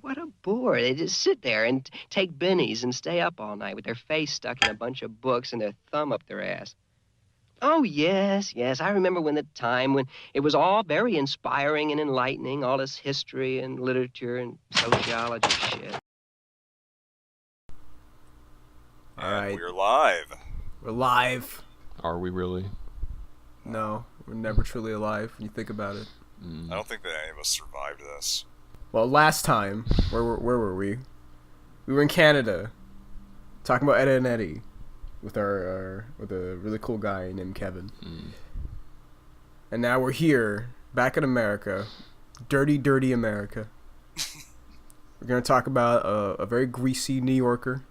What a bore. They just sit there and take bennies and stay up all night with their face stuck in a bunch of books and their thumb up their ass. Oh, yes, yes. I remember when the time when it was all very inspiring and enlightening, all this history and literature and sociology shit. All And right, we're live. we're live. Are we really? No, we're never truly alive when you think about it. I don't think that any of us survived this. Well, last time, where were we? We were in Canada, talking about Ed and Eddie, with with a really cool guy named Kevin. And now we're here, back in America, dirty, dirty America. We're gonna talk about a very greasy New Yorker.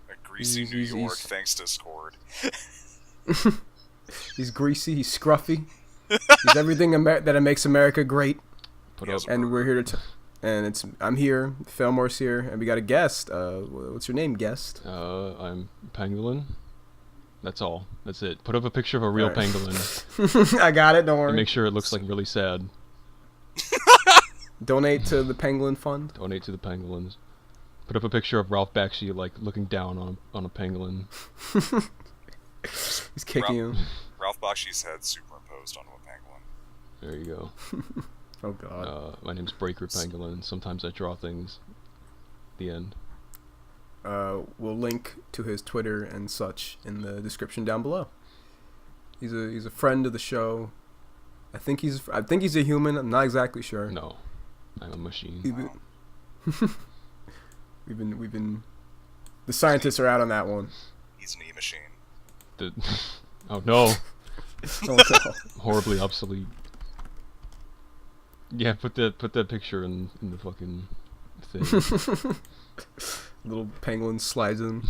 A greasy New York, thanks Discord. He's greasy. He's scruffy. He's everything that makes America great. Put up. And we're here to. I'm here. Fillmore's here, and we got a guest. What's your name, guest? I'm Pangolin. That's all. That's it. Put up a picture of a real All right. pangolin I got it. Don't worry. and make sure it looks like really sad. Donate to the Penguin Fund. Donate to the pangolins. Put up a picture of Ralph Bakshi like looking down on a pangolin. He's kicking him. Ralph Bakshi's head superimposed onto a penguin. There you go. Oh God. My name's Breaker Pangolin. Sometimes I draw things. The end. We'll link to his Twitter and such in the description down below. He's a friend of the show. I think he's a human. I'm not exactly sure. No, I'm a machine. We've been. The scientists are out on that one. He's an E-machine. Oh no, Oh, no. horribly obsolete. Yeah, put that picture in the fucking thing. Little penguin slides in.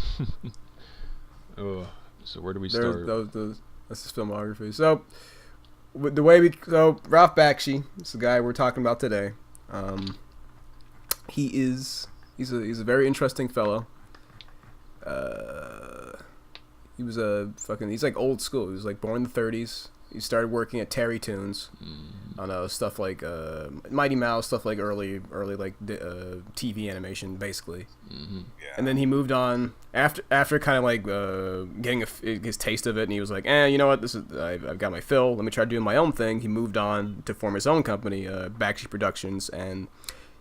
Oh, so where do we There's start? that's his filmography. So, Ralph Bakshi is the guy we're talking about today. He's a very interesting fellow. He's like old school. He was like born in the 30s. He started working at Terry Toons on stuff like Mighty Mouse, stuff like early like TV animation, basically. Mm-hmm. Yeah. And then he moved on after kind of like getting his taste of it, and he was like, you know what, I've got my fill. Let me try doing my own thing. He moved on to form his own company, Bakshi Productions, and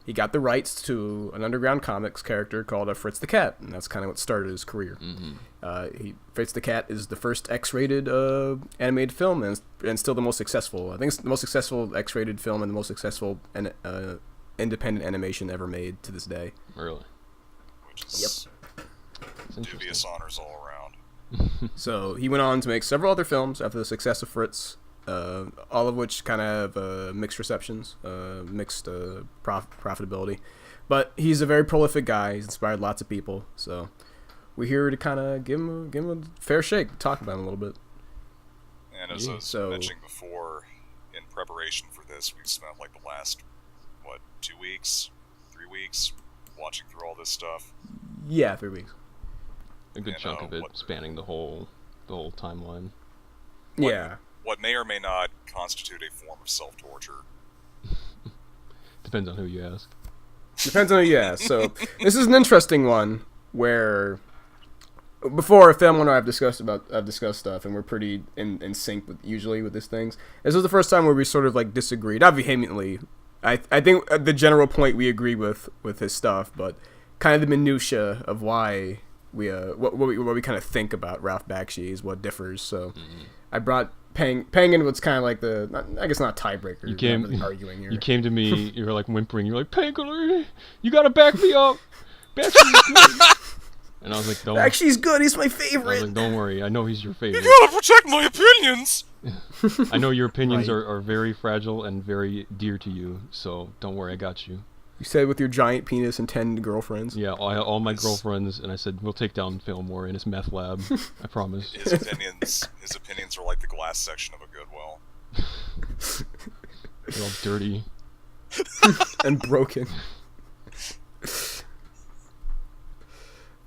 he got the rights to an underground comics character called Fritz the Cat, and that's kind of what started his career. Fritz the Cat is the first X-rated animated film, and still the most successful. I think it's the most successful X-rated film and the most successful independent animation ever made to this day. Really? Which is That's dubious interesting. honors all around. So he went on to make several other films after the success of Fritz, all of which kind of have mixed receptions, mixed profitability. But he's a very prolific guy. He's inspired lots of people. So we're here to kind of give him a fair shake, talk about him a little bit. And as I was So- mentioning before, in preparation for this, we've spent like the last, 2 weeks, 3 weeks, watching through all this stuff. Yeah, 3 weeks. A good You chunk know, of it what- spanning the whole timeline. What- Yeah. What may or may not constitute a form of self-torture. Depends on who you ask. Depends on who you ask. So this is an interesting one where before a film and I've discussed stuff, and we're pretty in sync with these things. This was the first time where we sort of like disagreed, not vehemently. I think the general point we agree with his stuff, but kind of the minutia of why we what we kind of think about Ralph Bakshi is what differs. So I brought Penguin was kind of like I guess not a tiebreaker. You came, not really arguing here. you came to me. You were like whimpering. You were like, "Pangolin, you gotta back me up." Bakshi's good. And I was like, "Don't." Bakshi's good. He's my I was favorite. like, "Don't worry. I know he's your favorite. You gotta protect my opinions! I know your opinions Right. are very fragile and very dear to you. So don't worry. I got you." You said with your giant penis and 10 girlfriends. Yeah, all my girlfriends, and I said we'll take down Fillmore in his meth lab. I promise. His opinions are like the glass section of a Goodwill. They're all dirty. And broken.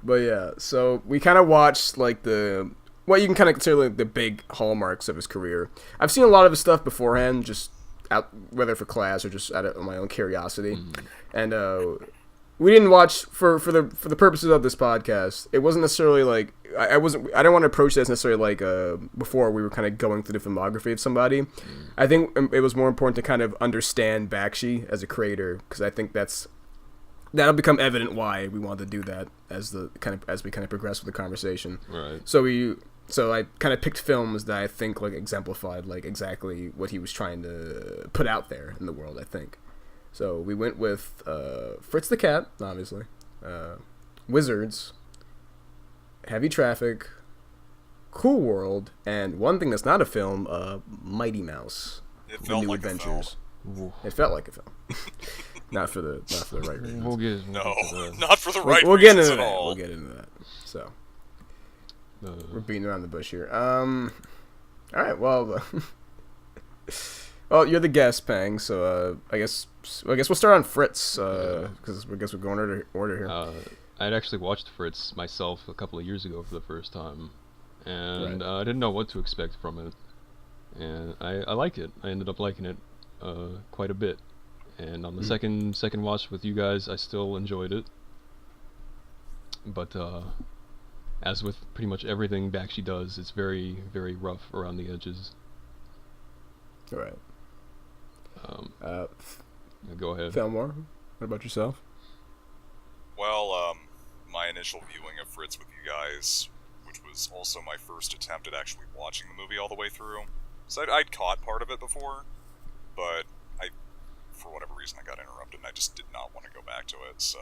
But yeah, so we kind of watched like what you can kind of consider like the big hallmarks of his career. I've seen a lot of his stuff beforehand, just out, whether for class or just out of my own curiosity, and we didn't watch for the purposes of this podcast. It wasn't necessarily like I don't want to approach this necessarily like before we were kind of going through the filmography of somebody. I think it was more important to kind of understand Bakshi as a creator, because I think that'll become evident why we wanted to do that as we kind of progress with the conversation. Right. So I kind of picked films that I think like exemplified like exactly what he was trying to put out there in the world, I think. So we went with Fritz the Cat, obviously, Wizards, Heavy Traffic, Cool World, and one thing that's not a film, Mighty Mouse. It felt like Adventures. a film. It felt like a film. Not for the right reasons. Not for the right we'll get reasons into at that. all. We'll get into that. So we're beating around the bush here. All right. Well, well, you're the guest, Pang. So I guess we'll start on Fritz because I guess we're going order here. I'd actually watched Fritz myself a couple of years ago for the first time, and Right. I didn't know what to expect from it, and I like it. I ended up liking it quite a bit, and on the second watch with you guys, I still enjoyed it. But as with pretty much everything Bakshi does, it's very, very rough around the edges. All right. Go ahead. Fillmore, what about yourself? Well, my initial viewing of Fritz with you guys, which was also my first attempt at actually watching the movie all the way through. So I'd caught part of it before, but for whatever reason, I got interrupted, and I just did not want to go back to it, so...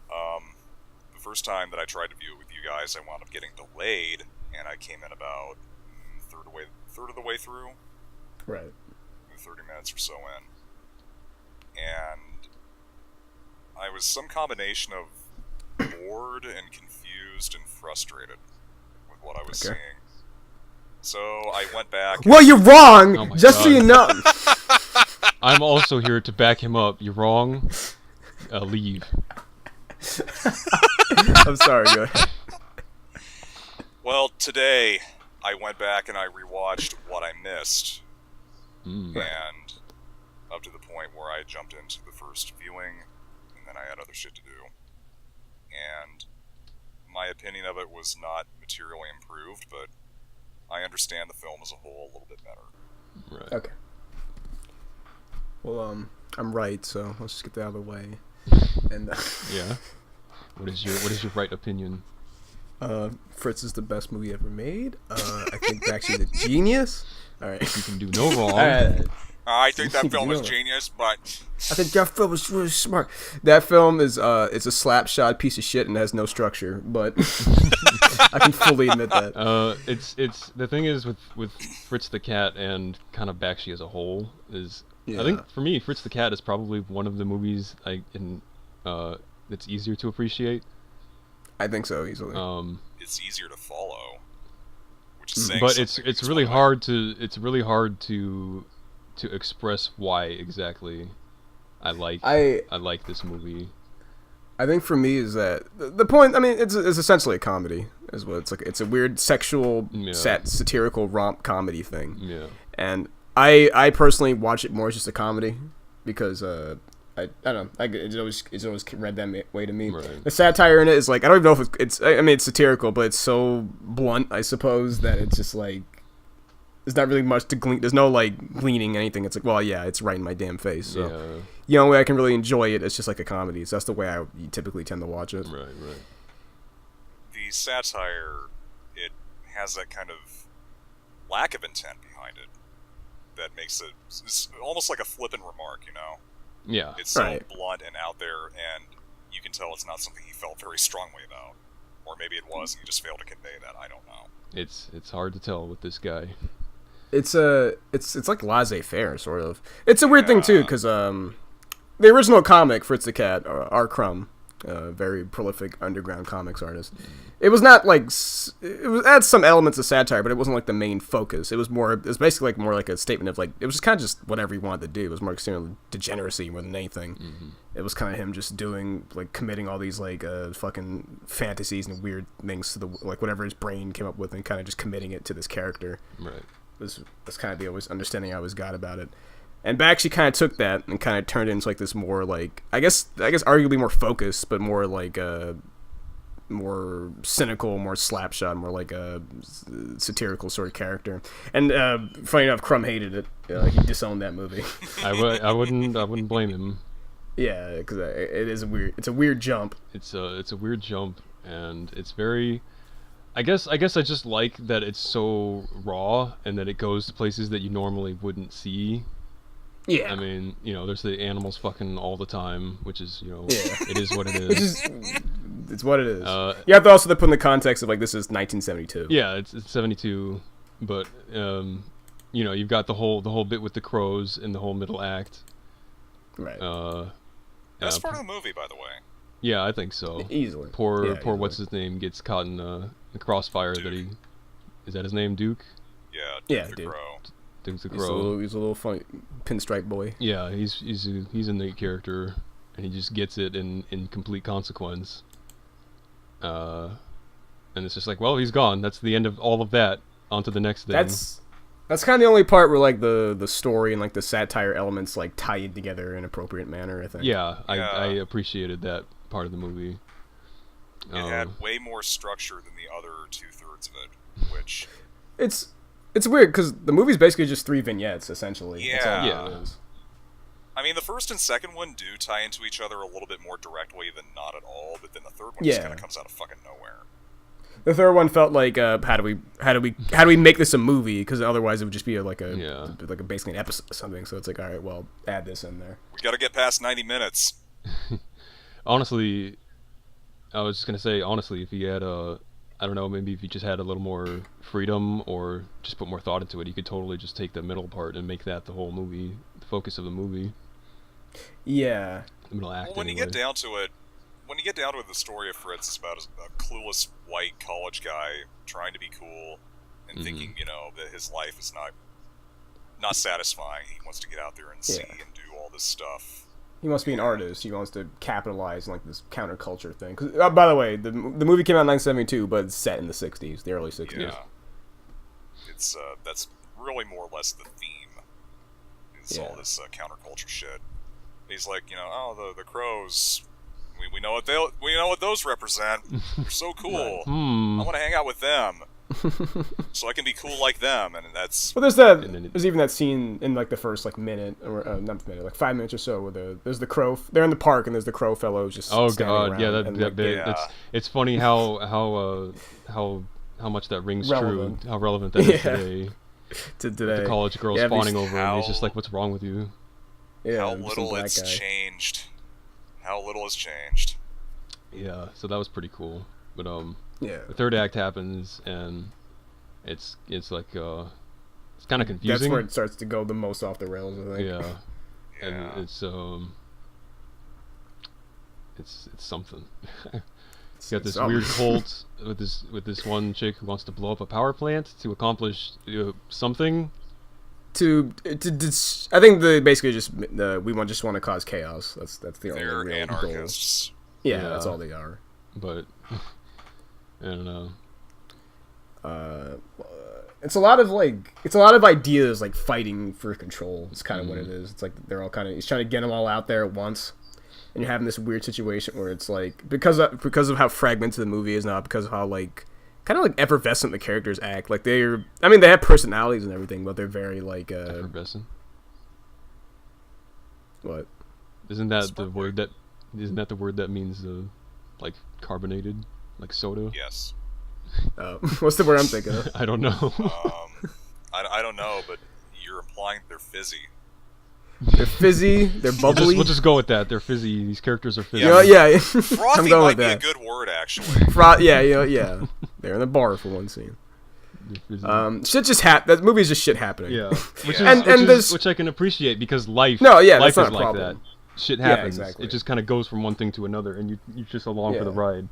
the first time that I tried to view it with you guys, I wound up getting delayed, and I came in about third of the way through. Right. 30 minutes or so in. And I was some combination of bored and confused and frustrated with what I was seeing. So I went back... Well, you're wrong! Oh my just so God. you know! I'm also here to back him up. You're wrong. Leave. I'm sorry, go ahead. Well, today I went back and I rewatched what I missed. And up to the point where I jumped into the first viewing, and then I had other shit to do. And my opinion of it was not materially improved, but I understand the film as a whole a little bit better. Right. Okay. Well, I'm right, so let's just get that out of the way. And Yeah. What is your right opinion? Fritz is the best movie ever made. I think Bakshi's a genius. All right. You can do no wrong. All right. I think that film is You know. genius, but... I think that film was really smart. That film is it's a slapshot piece of shit and has no structure, but I can fully admit that. It's the thing is with Fritz the Cat and kind of Bakshi as a whole is I think for me Fritz the Cat is probably one of the movies that's easier to appreciate. I think so easily. It's easier to follow, which is saying But something, it's because really when I- hard to express why exactly I like this movie. I think for me is that the point. I mean, it's essentially a comedy, is what it's like. It's a weird sexual, satirical romp comedy thing. Yeah. And I personally watch it more as just a comedy because I don't know. It's always read that way to me. Right. The satire in it is like I don't even know if it's. I mean, it's satirical, but it's so blunt, I suppose, that it's just like there's not really much to glean. There's no like gleaning anything. It's like, well, yeah, it's right in my damn face. So the only way I can really enjoy it is just like a comedy. So that's the way I typically tend to watch it. Right. The satire, it has that kind of lack of intent behind it that makes it it's almost like a flippant remark, you know? Yeah. It's so Right. blunt and out there, and you can tell it's not something he felt very strongly about. Or maybe it was, and he just failed to convey that. I don't know. It's hard to tell with this guy. It's like laissez-faire sort of. It's a weird thing too because the original comic Fritz the Cat, R. Crumb, very prolific underground comics artist. It was not like it had some elements of satire, but it wasn't like the main focus. It was basically like more like a statement of like it was just kind of just whatever he wanted to do. It was more extreme degeneracy more than anything. Mm-hmm. It was kind of him just doing like committing all these like fucking fantasies and weird things to the like whatever his brain came up with and kind of just committing it to this character. Right. that's kind of the always understanding I always got about it. And Bakshi kind of took that and kind of turned it into like this more like I guess arguably more focused, but more like more cynical, more slapshot, more like a satirical sort of character. And funny enough, Crumb hated it. He disowned that movie. I wouldn't blame him. Yeah, because it's a weird jump. It's a weird jump, and it's very. I guess I just like that it's so raw and that it goes to places that you normally wouldn't see. Yeah. I mean, there's the animals fucking all the time, which is, Yeah. it is what it is. It's what it is. You have to also put in the context of like this is 1972. Yeah, it's 72, but you've got the whole bit with the crows in the whole middle act. Right. That's part of the movie, by the way. Yeah, I think so. Easily. Poor Easily. what's his name gets caught in the crossfire. Duke. Is that his name, Duke? Yeah, Duke. the Crow. Duke's the Crow. He's a little funny pinstripe boy. Yeah, he's a neat character, and he just gets it in complete consequence. And it's just like, well, he's gone. That's the end of all of that. On to the next thing. That's kind of the only part where like the story and like the satire elements like tied together in an appropriate manner, I think. Yeah, I appreciated that part of the movie. It had way more structure than the other 2/3 of it, which It's weird because the movie's basically just 3 vignettes essentially. That's all Yeah. it is. I mean, the first and second one do tie into each other a little bit more directly than not at all, but then the third one just kind of comes out of fucking nowhere. The third one felt like how do we make this a movie? Because otherwise it would just be like basically an episode or something. So it's like, all right, well, add this in there. We got to get past 90 minutes. Honestly, I was just gonna say, if he had I don't know, maybe if you just had a little more freedom or just put more thought into it, you could totally just take the middle part and make that the whole movie, the focus of the movie. Yeah. The middle act. Well, when you get down to it, the story of Fritz is about a clueless white college guy trying to be cool and thinking, that his life is not satisfying. He wants to get out there and see and do all this stuff. He wants to be an artist. He wants to capitalize on like this counterculture thing. 'Cause, by the way, the movie came out in 1972, but it's set in the 60s, the early 60s. Yeah. It's that's really more or less the theme. It's all this counterculture shit. He's like, the crows. We know what those represent. They're so cool. I want to hang out with them, so I can be cool like them. And that's. Well, there's even that scene in like the first like minute or not minute, like 5 minutes or so, where there's the crow. They're in the park and there's the crow fellows just. Oh standing god, around yeah, that and, bit. Yeah. It's funny how much that rings Relevant. true. How relevant that is today. today. The college girl spawning over him. He's just like, "What's wrong with you?" Yeah, how little it's changed. How little has changed. Yeah, so that was pretty cool. But yeah, the third act happens and it's like it's kind of confusing. That's where it starts to go the most off the rails, I think. Yeah. And it's something. You got this weird cult with this one chick who wants to blow up a power plant to accomplish something. I think basically just we just want to cause chaos. That's the only They're real anarchists. goal. Yeah, that's all they are. But I don't know. It's a lot of ideas like fighting for control. It's kind of what it is. It's like they're all he's trying to get them all out there at once, and you're having this weird situation where it's like because of how fragmented the movie is now, because of how like kind of like effervescent the characters act. Like they have personalities and everything, but they're very like Effervescent. What? Isn't that the word that means like carbonated, like soda? Yes. What's the word I'm thinking of? I don't know. I don't know, but you're implying they're fizzy. They're fizzy. They're bubbly. We'll just go with that. They're fizzy. These characters are fizzy. Yeah. Frothy I'm going might with be that. a good word, actually. Yeah. They're in the bar for one scene. Shit just that movie's just shit happening. Yeah, which I can appreciate because life. Life is not a like problem. that. Shit happens. Yeah, exactly. It just kind of goes from one thing to another, and you're just along for the ride.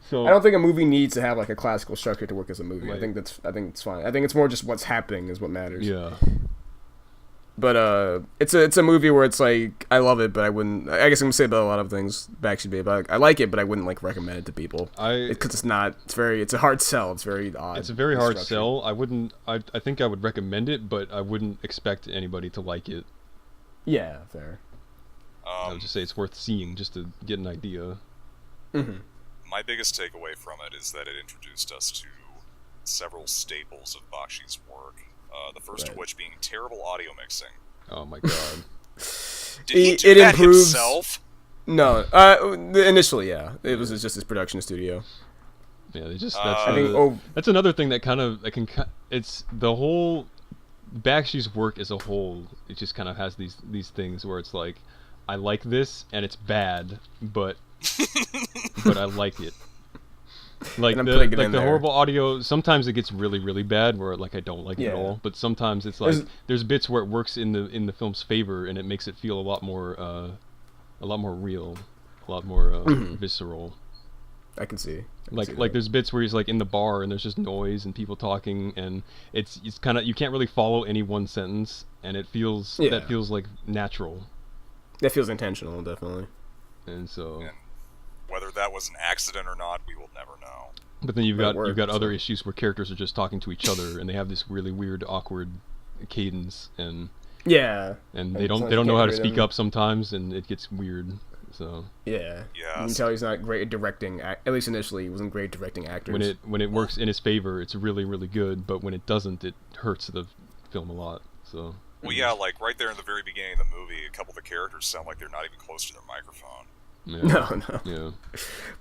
So I don't think a movie needs to have like a classical structure to work as a movie. Right. I think it's fine. I think it's more just what's happening is what matters. Yeah. But it's a movie where it's like I love it, but I wouldn't. I guess I'm gonna say about a lot of things Bakshi Babe. I like it, but I wouldn't like recommend it to people. Because it's not. It's a hard sell. It's very odd. It's a very hard sell. I wouldn't. I think I would recommend it, but I wouldn't expect anybody to like it. Yeah, fair. I would just say it's worth seeing just to get an idea. Mm-hmm. My biggest takeaway from it is that it introduced us to several staples of Bakshi's work. The first of which being terrible audio mixing. Oh my god. Did he do that himself? No. Initially, yeah. It was just his production studio. Yeah, they just. That's another thing that kind of it's the whole Bakshi's work as a whole. It just kind of has these things where it's like, I like this and it's bad, but I like it. Like the horrible audio, sometimes it gets really, really bad where like I don't like it at all. But sometimes it's like there's bits where it works in the film's favor and it makes it feel a lot more real, a lot more visceral. I can see. Like there's bits where he's like in the bar and there's just noise and people talking and it's kind of, you can't really follow any one sentence and it feels that feels like natural. That feels intentional, definitely. And so. And whether that was an accident or not, we will never know. But then you've got other issues where characters are just talking to each other and they have this really weird, awkward cadence and they don't know how to speak up sometimes and it gets weird. So you can tell he's not great at directing. At least initially, he wasn't great at directing actors. When it works in his favor, it's really, really good. But when it doesn't, it hurts the film a lot. So. Well, yeah, like right there in the very beginning of the movie, a couple of the characters sound like they're not even close to their microphone. Yeah. No. Yeah.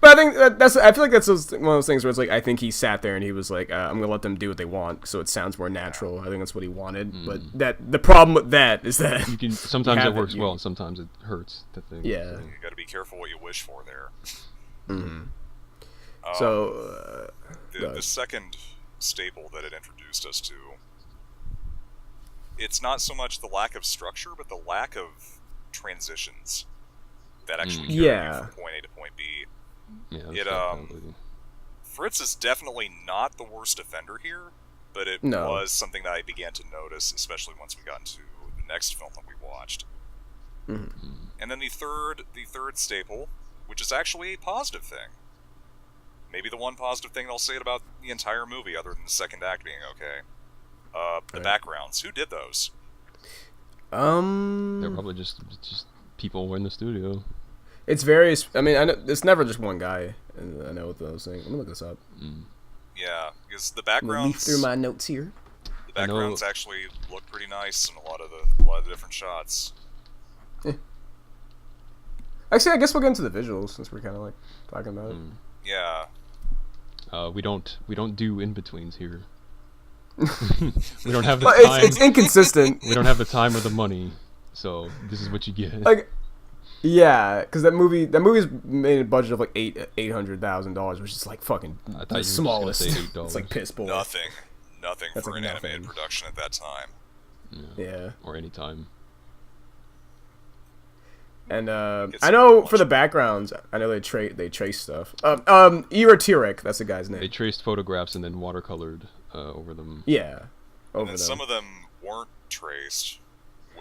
But I think I feel like that's one of those things where it's like I think he sat there and he was like, I'm gonna let them do what they want, so it sounds more natural. Yeah. I think that's what he wanted. But the problem with that is that sometimes it works well and sometimes it hurts. The thing. Yeah. So you got to be careful what you wish for there. Mm-hmm. The second staple that it introduced us to, it's not so much the lack of structure, but the lack of transitions that actually carry you from point A to point B. Yeah, Fritz is definitely not the worst offender here, but it was something that I began to notice, especially once we got into the next film that we watched. Mm-hmm. And then the third staple, which is actually a positive thing. Maybe the one positive thing I'll say about the entire movie, other than the second act being okay. The backgrounds. Who did those? They're probably just people in the studio. It's various. I mean, I know, it's never just one guy. I know what those things. Let me look this up. Yeah, because the backgrounds. Leaf through my notes here. The backgrounds actually look pretty nice in a lot of the different shots. Actually, I guess we'll get into the visuals since we're kind of like talking about it. Yeah. We don't do in betweens here. We don't have the time. It's inconsistent. We don't have the time or the money, so this is what you get. Like, yeah, because that movie's made a budget of like $800,000, which is like fucking the smallest. It's like piss poor. Nothing for an animated production at that time. Yeah. Or any time. And I know for the backgrounds, I know they trace stuff. Tirek, that's the guy's name. They traced photographs and then watercolored over them. Yeah, over them. Some of them weren't traced.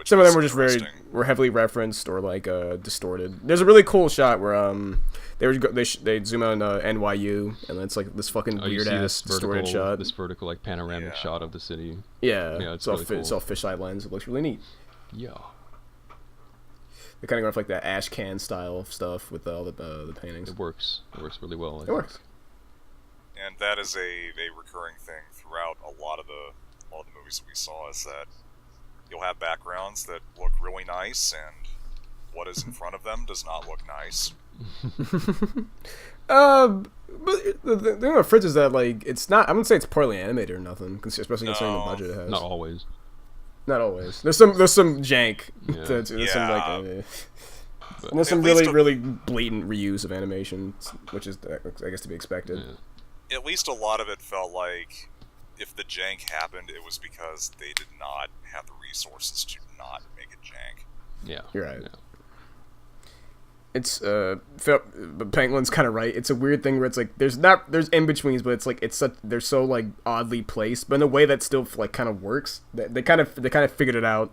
Some of them were just were heavily referenced or like distorted. There's a really cool shot where they zoom out on NYU and it's like this fucking weird ass distorted shot. This vertical like panoramic shot of the city. Yeah, it's really cool. It's all fisheye lens. It looks really neat. Yeah. They kind of go off like that ash can style of stuff with all the paintings. It works. It works really well. It works. And that is a recurring thing throughout a lot of the movies that we saw, is that you'll have backgrounds that look really nice, and what is in front of them does not look nice. But the thing about Fritz is that like it's not. I wouldn't say it's poorly animated or nothing, especially considering the budget it has. Not always. Not always. There's some jank. Yeah. There's some like, and there's some really blatant reuse of animation, which is I guess to be expected. Yeah. At least a lot of it felt like if the jank happened, it was because they did not have the resources to not make it jank. Yeah, you're right. Yeah. It's Penguin's kind of right. It's a weird thing where it's like there's in betweens, but it's like they're so like oddly placed, but in a way that still like kind of works. They kind of figured it out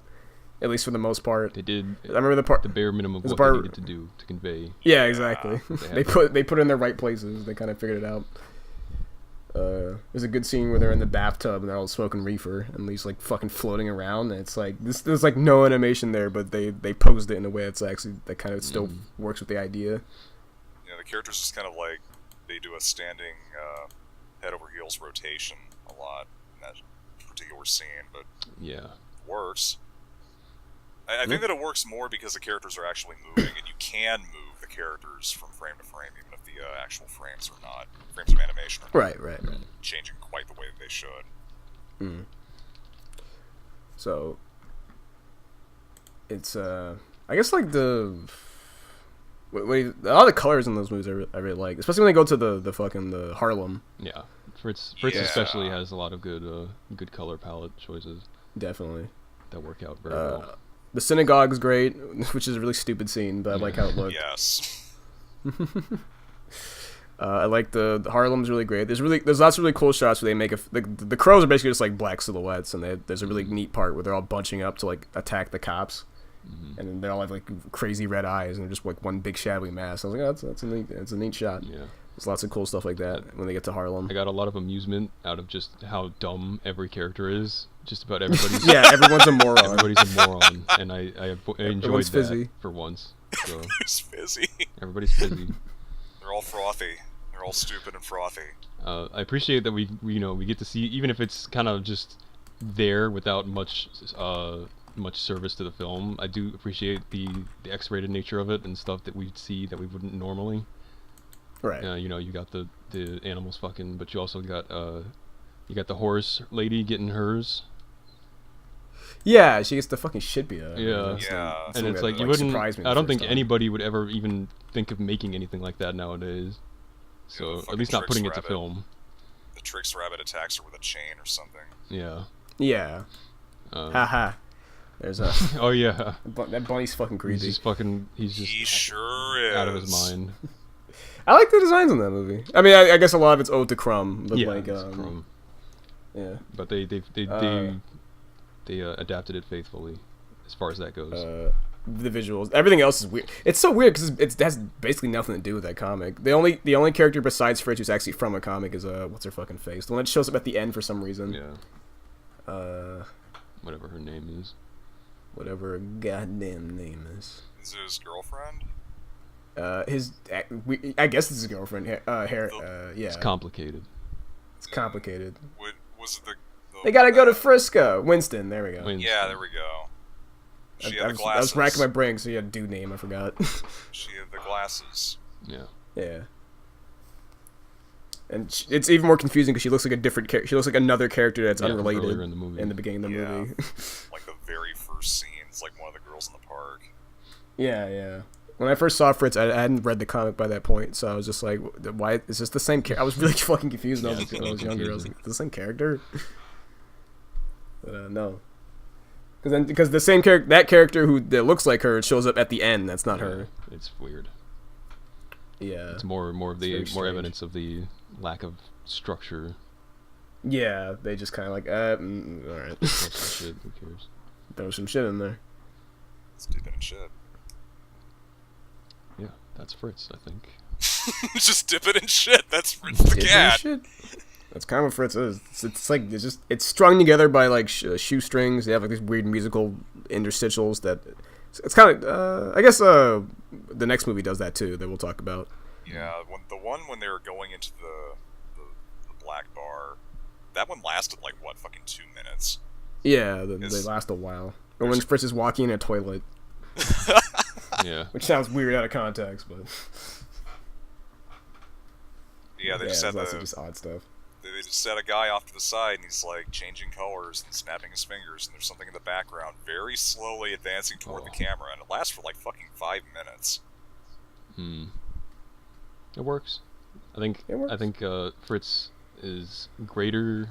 at least for the most part. They did. I remember the part, the bare minimum of there's a what part- they needed to do to convey. Yeah, exactly. They they put it in the right places. They kind of figured it out. There's a good scene where they're in the bathtub and they're all smoking reefer and he's like fucking floating around. And it's like there's like no animation there, but they posed it in a way that's actually that kind of still works with the idea. Yeah, the characters just kind of like they do a standing head over heels rotation a lot in that particular scene, but Yeah. it works. I think that it works more because the characters are actually moving, and you can move the characters from frame to frame, even if the actual frames are not frames of animation are not Right. changing quite the way that they should. So it's I guess like the a lot of the colors in those movies I really like, especially when they go to the fucking the Harlem. Yeah. Fritz Yeah. especially has a lot of good color palette choices Definitely. that work out very well. The synagogue is great, which is a really stupid scene, but I like how it looked. Yes. I like the Harlem's really great. There's lots of really cool shots where they make the crows are basically just like black silhouettes, and there's a really neat part where they're all bunching up to like attack the cops, and they all have like crazy red eyes, and they're just like one big shadowy mass. I was like, oh, that's a neat shot. Yeah. There's lots of cool stuff like that when they get to Harlem. I got a lot of amusement out of just how dumb every character is. Just about everybody's. Yeah, everyone's a moron. Everybody's a moron, and I enjoyed Everyone's that fizzy. for once. So It's fizzy. everybody's fizzy. They're all frothy. They're all stupid and frothy. I appreciate that we get to see, even if it's kind of just there without much service to the film. I do appreciate the X-rated nature of it and stuff that we'd see that we wouldn't normally. Right. You got the animals fucking, but you also got the horse lady getting hers. Yeah, she gets the fucking shit beat out of her. Yeah. That's Yeah. like- And something it's that, like you wouldn't. surprised me the I don't first think time. anybody would ever even think of making anything like that nowadays. Yeah, So the at fucking least not Trix putting it to rabbit. film. The Trix rabbit attacks her with a chain or something. Yeah. Yeah. Haha. There's a Oh yeah. that bunny's fucking creepy. He's just He sure is. out of his mind. I like the designs in that movie. I mean, I guess a lot of it's ode to Crumb, but Yeah. like, it's Crumb. yeah. But they adapted it faithfully, as far as that goes. The visuals, everything else is weird. It's so weird because it has basically nothing to do with that comic. The only character besides Fritz who's actually from a comic is what's her fucking face? The one that shows up at the end for some reason. Yeah. Whatever her name is. Whatever her goddamn name is. Is it his girlfriend? I guess it's his girlfriend. Yeah. It's complicated. It's complicated. Was it the They gotta go to Frisco. Winston. There we go. Yeah, there we go. She had the I glasses. was racking my brain, so you had a dude name. I forgot. She had the glasses. Yeah. Yeah. And it's even more confusing because she looks like a different character. She looks like another character that's Yeah, unrelated earlier in the movie. in the beginning of the Yeah. movie. Like the very first scene. It's like one of the girls in the park. Yeah. When I first saw Fritz, I hadn't read the comic by that point, so I was just like, "Why is this the same character?" I was really fucking confused when I was younger. I was like, "The same character?" But no, because the same character, that character that looks like her, shows up at the end. That's not her. It's weird. Yeah, It's more very strange. evidence of the lack of structure. yeah. They just kind of like, all right, Or some shit. Who cares? throw some shit in there. Stupid and shit. Yeah, that's Fritz, I think. Just dip it in shit. That's Fritz the Cat. Shit. That's kind of what Fritz is. It's strung together by like shoestrings. They have like these weird musical interstitials that it's kind of I guess the next movie does that too that we'll talk about. Yeah, when they were going into the black bar, that one lasted like what, fucking 2 minutes. Yeah, they last a while. Or when Fritz is walking in a toilet, Yeah. which sounds weird out of context, but Yeah, they yeah, just had it's also just odd stuff. they just set a guy off to the side, and he's like changing colors and snapping his fingers, and there's something in the background, very slowly advancing toward the camera, and it lasts for like fucking 5 minutes. It works. I think Fritz is greater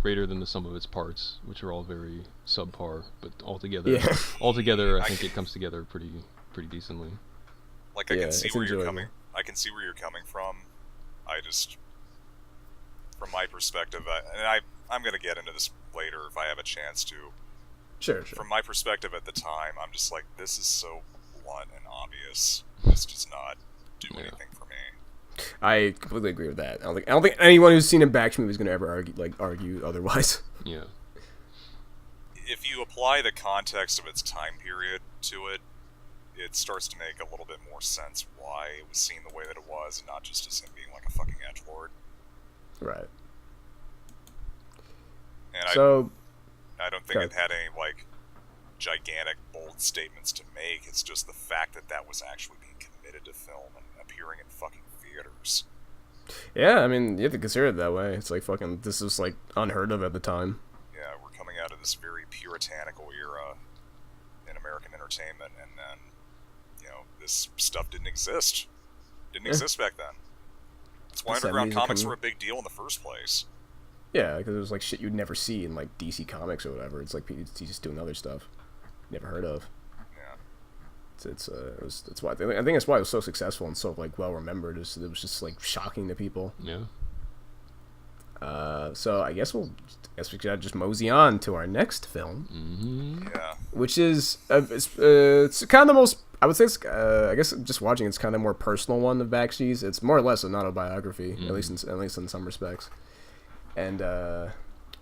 than the sum of its parts, which are all very subpar, but altogether, I think it comes together pretty decently. Like I Yeah, can see it's where you're enjoyable. coming. I can see where you're coming from. I just, from my perspective, I'm gonna get into this later if I have a chance to. Sure. from my perspective at the time, I'm just like, this is so blunt and obvious. This does not do anything for me. I completely agree with that. I don't think anyone who's seen a Bakshi movie is gonna ever argue otherwise. Yeah. If you apply the context of its time period to it, it starts to make a little bit more sense why it was seen the way that it was, and not just as him being like a fucking edgelord. Right. And so, I don't think it had any like gigantic, bold statements to make. It's just the fact that that was actually being committed to film and appearing in fucking theaters. Yeah, I mean, you have to consider it that way. It's like fucking, this was like unheard of at the time. Yeah, we're coming out of this very puritanical era in American entertainment, and then, you know, this stuff didn't exist. Didn't exist back then. That's why underground comics were a big deal in the first place. Yeah, because it was like shit you'd never see in like DC Comics or whatever. It's like he's just doing other stuff never heard of. Yeah. It's why I think that's why it was so successful and so like well remembered. It was just like shocking to people. Yeah. So I guess we should just mosey on to our next film, Yeah. which is it's kind of the most, I would say it's I guess just watching it's kind of the more personal one of Bakshi's. It's more or less an autobiography, at least in some respects. And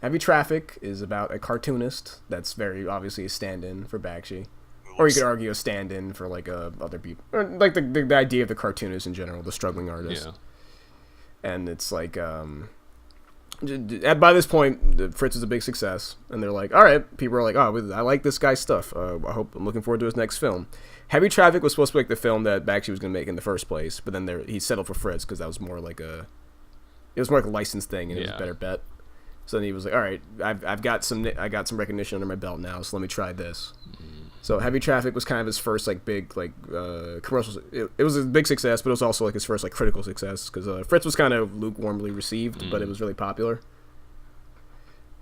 Heavy Traffic is about a cartoonist that's very obviously a stand-in for Bakshi. Or you could argue a stand-in for like other people, or like the idea of the cartoonist in general, the struggling artist. Yeah. And it's like by this point, Fritz is a big success, and they're like, all right, people are like, oh, I like this guy's stuff. I'm looking forward to his next film. Heavy Traffic was supposed to be like the film that Bakshi was going to make in the first place, but then he settled for Fritz because that was more like a licensed thing, and it was a better bet. So then he was like, all right, I got some recognition under my belt now, so let me try this. So Heavy Traffic was kind of his first like big like commercial. It was a big success, but it was also like his first like critical success because Fritz was kind of lukewarmly received, but it was really popular.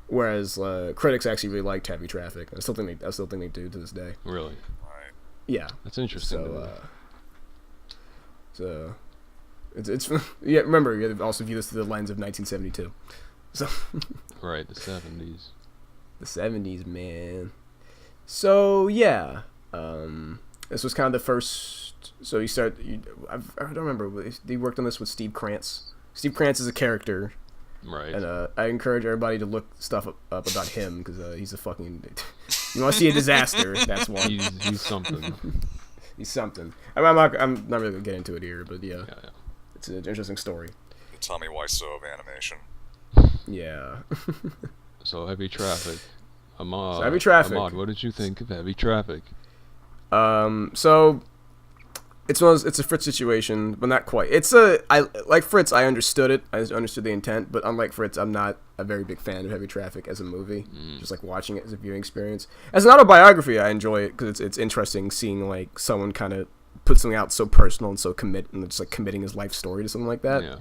Whereas critics actually really liked Heavy Traffic. I still think they do to this day. Really? Right. Yeah. That's interesting. So it's yeah. Remember, you also view this through the lens of 1972. So right, the 70s. The 70s, man. So yeah, this was kind of the first. So I don't remember. He worked on this with Steve Krantz. Steve Krantz is a character, right? And I encourage everybody to look stuff up about him because he's a fucking. You want to see a disaster? That's one. He's something. He's something. I'm not really gonna get into it here, but yeah. It's an interesting story. Tell me why so of animation. Yeah. So Heavy Traffic. Ahmad, Heavy Traffic. Ahmad, what did you think of Heavy Traffic? So it's a Fritz situation, but not quite. I like Fritz. I understood it. I understood the intent, but unlike Fritz, I'm not a very big fan of Heavy Traffic as a movie. Just like watching it as a viewing experience. As an autobiography, I enjoy it because it's interesting seeing like someone kind of put something out so personal and so just like committing his life story to something like that. Yeah.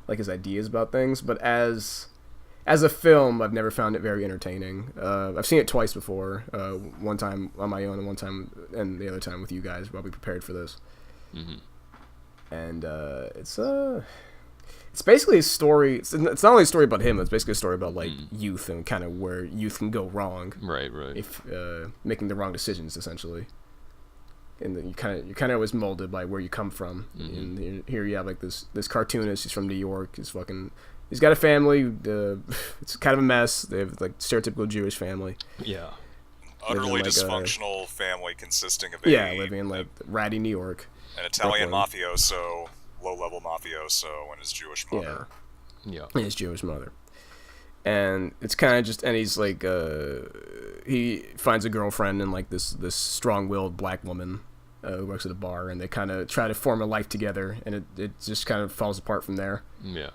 Like his ideas about things, but as a film, I've never found it very entertaining. I've seen it twice before. One time on my own, and the other time with you guys while we prepared for this. And it's basically a story. It's not only a story about him. It's basically a story about like youth and kind of where youth can go wrong. Right. If making the wrong decisions, essentially. And then you kind of always molded by where you come from. And here you have like this cartoonist. He's from New York. He's got a family. It's kind of a mess. They have like stereotypical Jewish family. Yeah. Utterly dysfunctional family consisting of living in like ratty New York. An Italian mafioso, low-level mafioso, and his Jewish mother. Yeah. And his Jewish mother. And it's kind of just, and he's like, he finds a girlfriend and like this strong-willed black woman who works at a bar, and they kind of try to form a life together, and it just kind of falls apart from there. Yeah.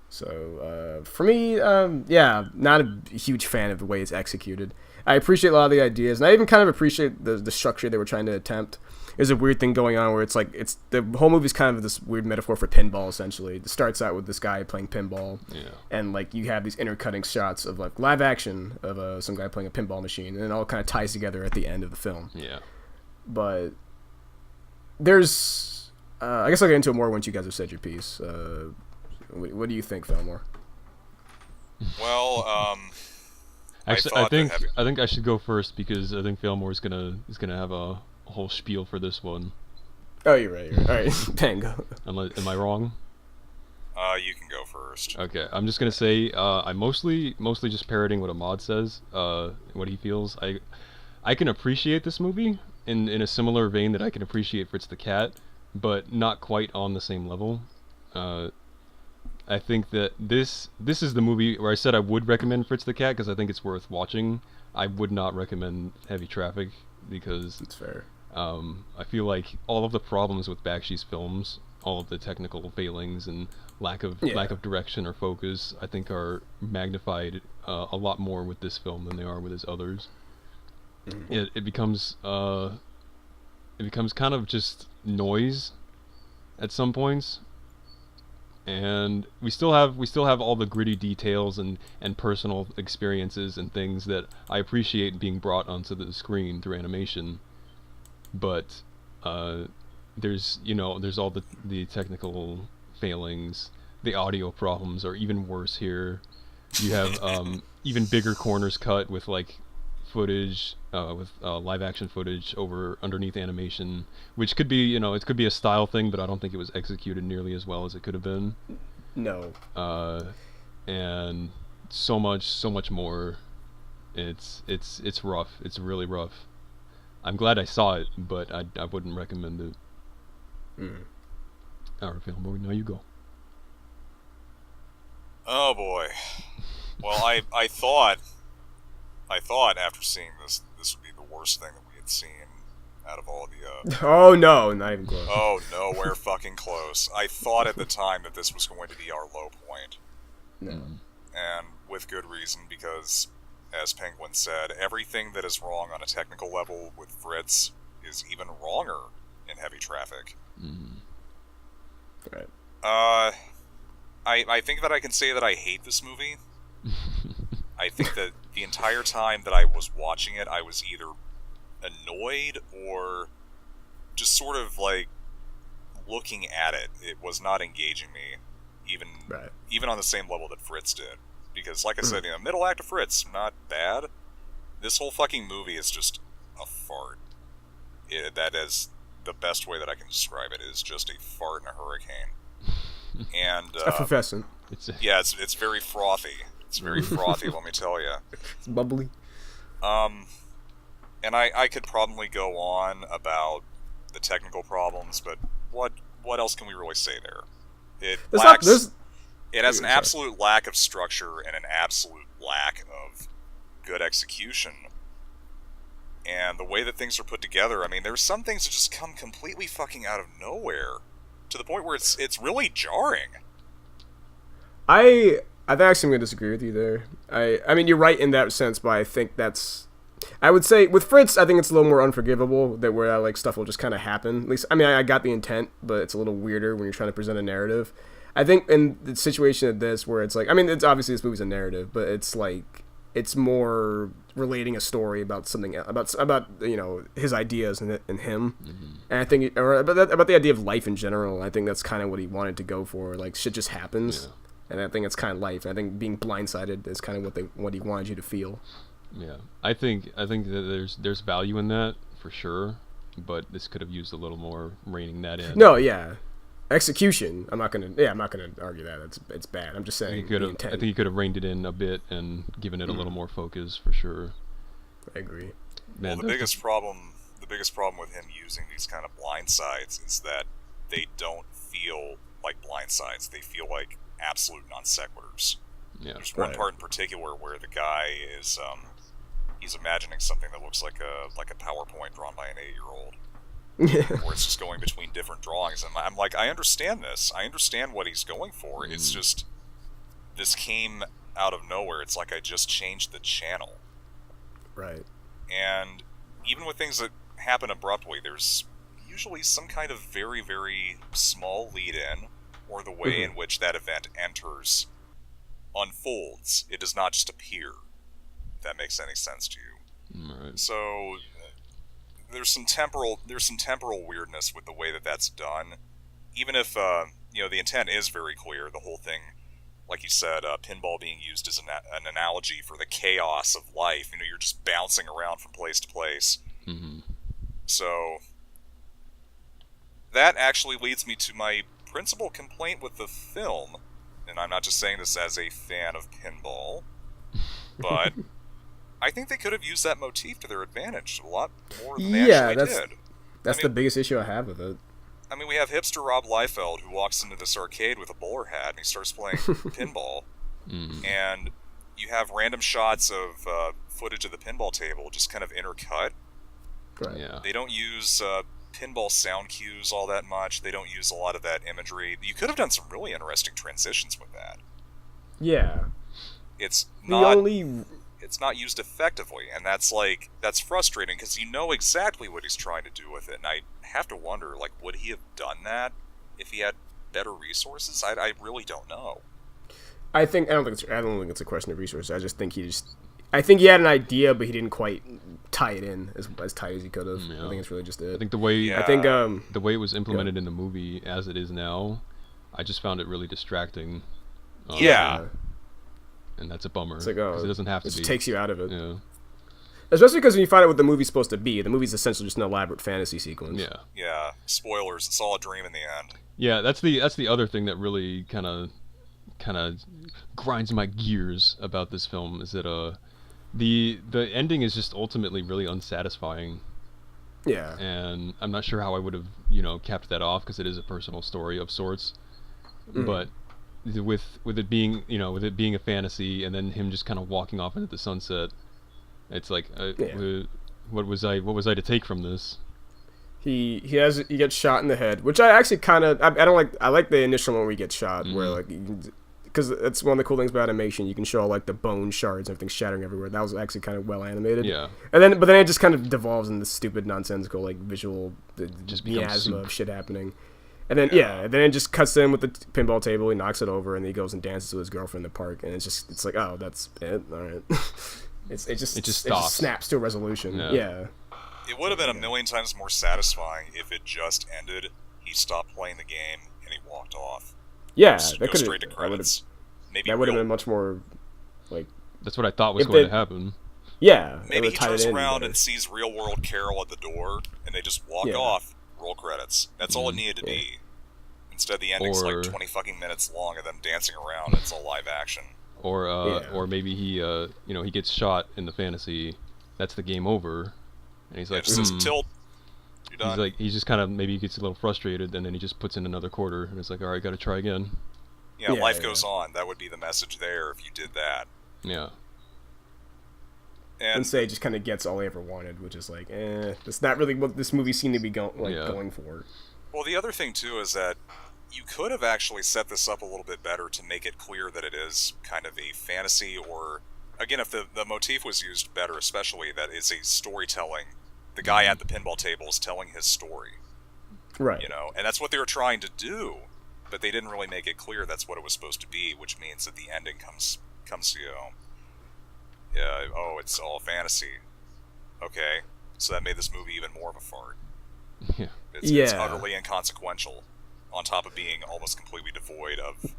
So for me, not a huge fan of the way it's executed. I appreciate a lot of the ideas, and I even kind of appreciate the structure they were trying to attempt. There's a weird thing going on where it's the whole movie's kind of this weird metaphor for pinball. Essentially, it starts out with this guy playing pinball, and like you have these intercutting shots of like live action of some guy playing a pinball machine, and it all kind of ties together at the end of the film. Yeah. But there's, I guess I'll get into it more once you guys have said your piece. What do you think, Fillmore? Well, Actually, thought that heavy... I think I should go first because I think Failmore is gonna have a whole spiel for this one. Oh, you're right. All right, Pango. Am I wrong? You can go first. Okay, I'm just gonna say I'm mostly just parroting what Ahmad says, what he feels. I can appreciate this movie in a similar vein that I can appreciate Fritz the Cat, but not quite on the same level. I think that this is the movie where I said I would recommend Fritz the Cat because I think it's worth watching. I would not recommend Heavy Traffic because That's fair. I feel like all of the problems with Bakshi's films, all of the technical failings and lack of direction or focus, I think are magnified a lot more with this film than they are with his others. Mm-hmm. It becomes kind of just noise at some points, and we still have all the gritty details and personal experiences and things that I appreciate being brought onto the screen through animation, but there's all the technical failings. The audio problems are even worse here. You have even bigger corners cut with like footage with live action footage underneath animation, which could be it could be a style thing, but I don't think it was executed nearly as well as it could have been. No. And so much more. It's rough. It's really rough. I'm glad I saw it, but I wouldn't recommend it. Alright, Fanboy, now you go. Oh boy. Well, I thought after seeing this would be the worst thing that we had seen out of all the Oh no, not even close. Oh, nowhere fucking close. I thought at the time that this was going to be our low point. No. And with good reason, because as Penguin said, everything that is wrong on a technical level with Fritz is even wronger in Heavy Traffic. Right. I think that I can say that I hate this movie. I think that the entire time that I was watching it, I was either annoyed or just sort of like looking at it. It was not engaging me, even on the same level that Fritz did. Because, like I said, middle act of Fritz, not bad. This whole fucking movie is just a fart. That is the best way that I can describe it. Is just a fart in a hurricane. And effervescent. It's very frothy. It's very frothy, let me tell you. It's bubbly. And I could probably go on about the technical problems, but what else can we really say there? It has an absolute lack of structure and an absolute lack of good execution. And the way that things are put together, I mean, there's some things that just come completely fucking out of nowhere, to the point where it's really jarring. I think actually I'm going to disagree with you there. I mean, you're right in that sense, but I think I would say, with Fritz, I think it's a little more unforgivable, that where like stuff will just kind of happen. At least, I mean, I got the intent, but it's a little weirder when you're trying to present a narrative. I think in the situation of this, where it's like, I mean, it's obviously this movie's a narrative, but it's like, it's more relating a story about something else, about his ideas and him, and I think about the idea of life in general. I think that's kind of what he wanted to go for. Like, shit just happens, and I think it's kind of life. I think being blindsided is kind of what he wanted you to feel. Yeah, I think that there's value in that for sure, but this could have used a little more reining that in. No, yeah. Execution. I'm not gonna argue that it's bad. I'm just saying. I think he could have reined it in a bit and given it a little more focus for sure. I agree. Man, well, the biggest problem with him using these kind of blindsides is that they don't feel like blindsides. They feel like absolute non sequiturs. Yeah. There's one part in particular where the guy is he's imagining something that looks like a PowerPoint drawn by an 8-year-old. Where it's just going between different drawings, and I'm like, I understand this. I understand what he's going for. It's just, this came out of nowhere. It's like I just changed the channel. Right. And even with things that happen abruptly, there's usually some kind of very, very small lead-in, or the way in which that event unfolds. It does not just appear. If that makes any sense to you. Right. So there's some temporal weirdness with the way that that's done. Even if the intent is very clear, the whole thing like you said, pinball being used as an analogy for the chaos of life. You know, you're just bouncing around from place to place. Mm-hmm. So that actually leads me to my principal complaint with the film, and I'm not just saying this as a fan of pinball, but I think they could have used that motif to their advantage a lot more than they actually did. That's the biggest issue I have with it. I mean, we have hipster Rob Liefeld who walks into this arcade with a bowler hat and he starts playing pinball, and you have random shots of footage of the pinball table just kind of intercut. Right. Yeah. They don't use pinball sound cues all that much. They don't use a lot of that imagery. You could have done some really interesting transitions with that. Yeah. It's not used effectively, and that's frustrating because you know exactly what he's trying to do with it, and I have to wonder, like, would he have done that if he had better resources? I really don't know. I don't think it's a question of resources. I just think I think he had an idea, but he didn't quite tie it in as tight as he could have. Yeah. I think it's really just it. I think the way the way it was implemented in the movie as it is now, I just found it really distracting. And that's a bummer. It's like, because it doesn't have to it be. It takes you out of it. Yeah. Especially because when you find out what the movie's supposed to be, the movie's essentially just an elaborate fantasy sequence. Yeah. Yeah. Spoilers. It's all a dream in the end. Yeah, that's the other thing that really kind of grinds my gears about this film is that the ending is just ultimately really unsatisfying. Yeah. And I'm not sure how I would have capped that off because it is a personal story of sorts, but with it being a fantasy and then him just kind of walking off into the sunset, it's like what was I to take from this? He gets shot in the head, which I actually I like the initial one where he gets shot, where like, because that's one of the cool things about animation, you can show all like the bone shards and everything shattering everywhere. That was actually kind of well animated. Yeah. But then it just kind of devolves into this stupid nonsensical like visual Just miasma of shit happening. And then then it just cuts in with the pinball table. He knocks it over, and he goes and dances with his girlfriend in the park. And it's like, oh, that's it. All right. it just snaps to a resolution. Yeah. It would have been a million times more satisfying if it just ended. He stopped playing the game and he walked off. Yeah, Just go straight to credits. That would have been much more like. That's what I thought was going to happen. Yeah. Maybe he turns around and sees real world Carol at the door, and they just walk off. Roll credits. That's all it needed to be. Instead, the ending's like 20 fucking minutes long of them dancing around. It's all live action. Or maybe he he gets shot in the fantasy. That's the game over, and he's like, just says tilt. You're done. He's just kind of maybe he gets a little frustrated, and then he just puts in another quarter, and it's like, all right, got to try again. Yeah, life goes on. That would be the message there if you did that. Yeah. And say just kind of gets all he ever wanted, which is like, that's not really what this movie seemed to be going for. Well, the other thing too is that you could have actually set this up a little bit better to make it clear that it is kind of a fantasy, or again, if the motif was used better, especially that is a storytelling. The guy at the pinball table is telling his story, right? And that's what they were trying to do, but they didn't really make it clear that's what it was supposed to be, which means that the ending comes to it's all fantasy. Okay, so that made this movie even more of a fart. Yeah. It's utterly inconsequential, on top of being almost completely devoid of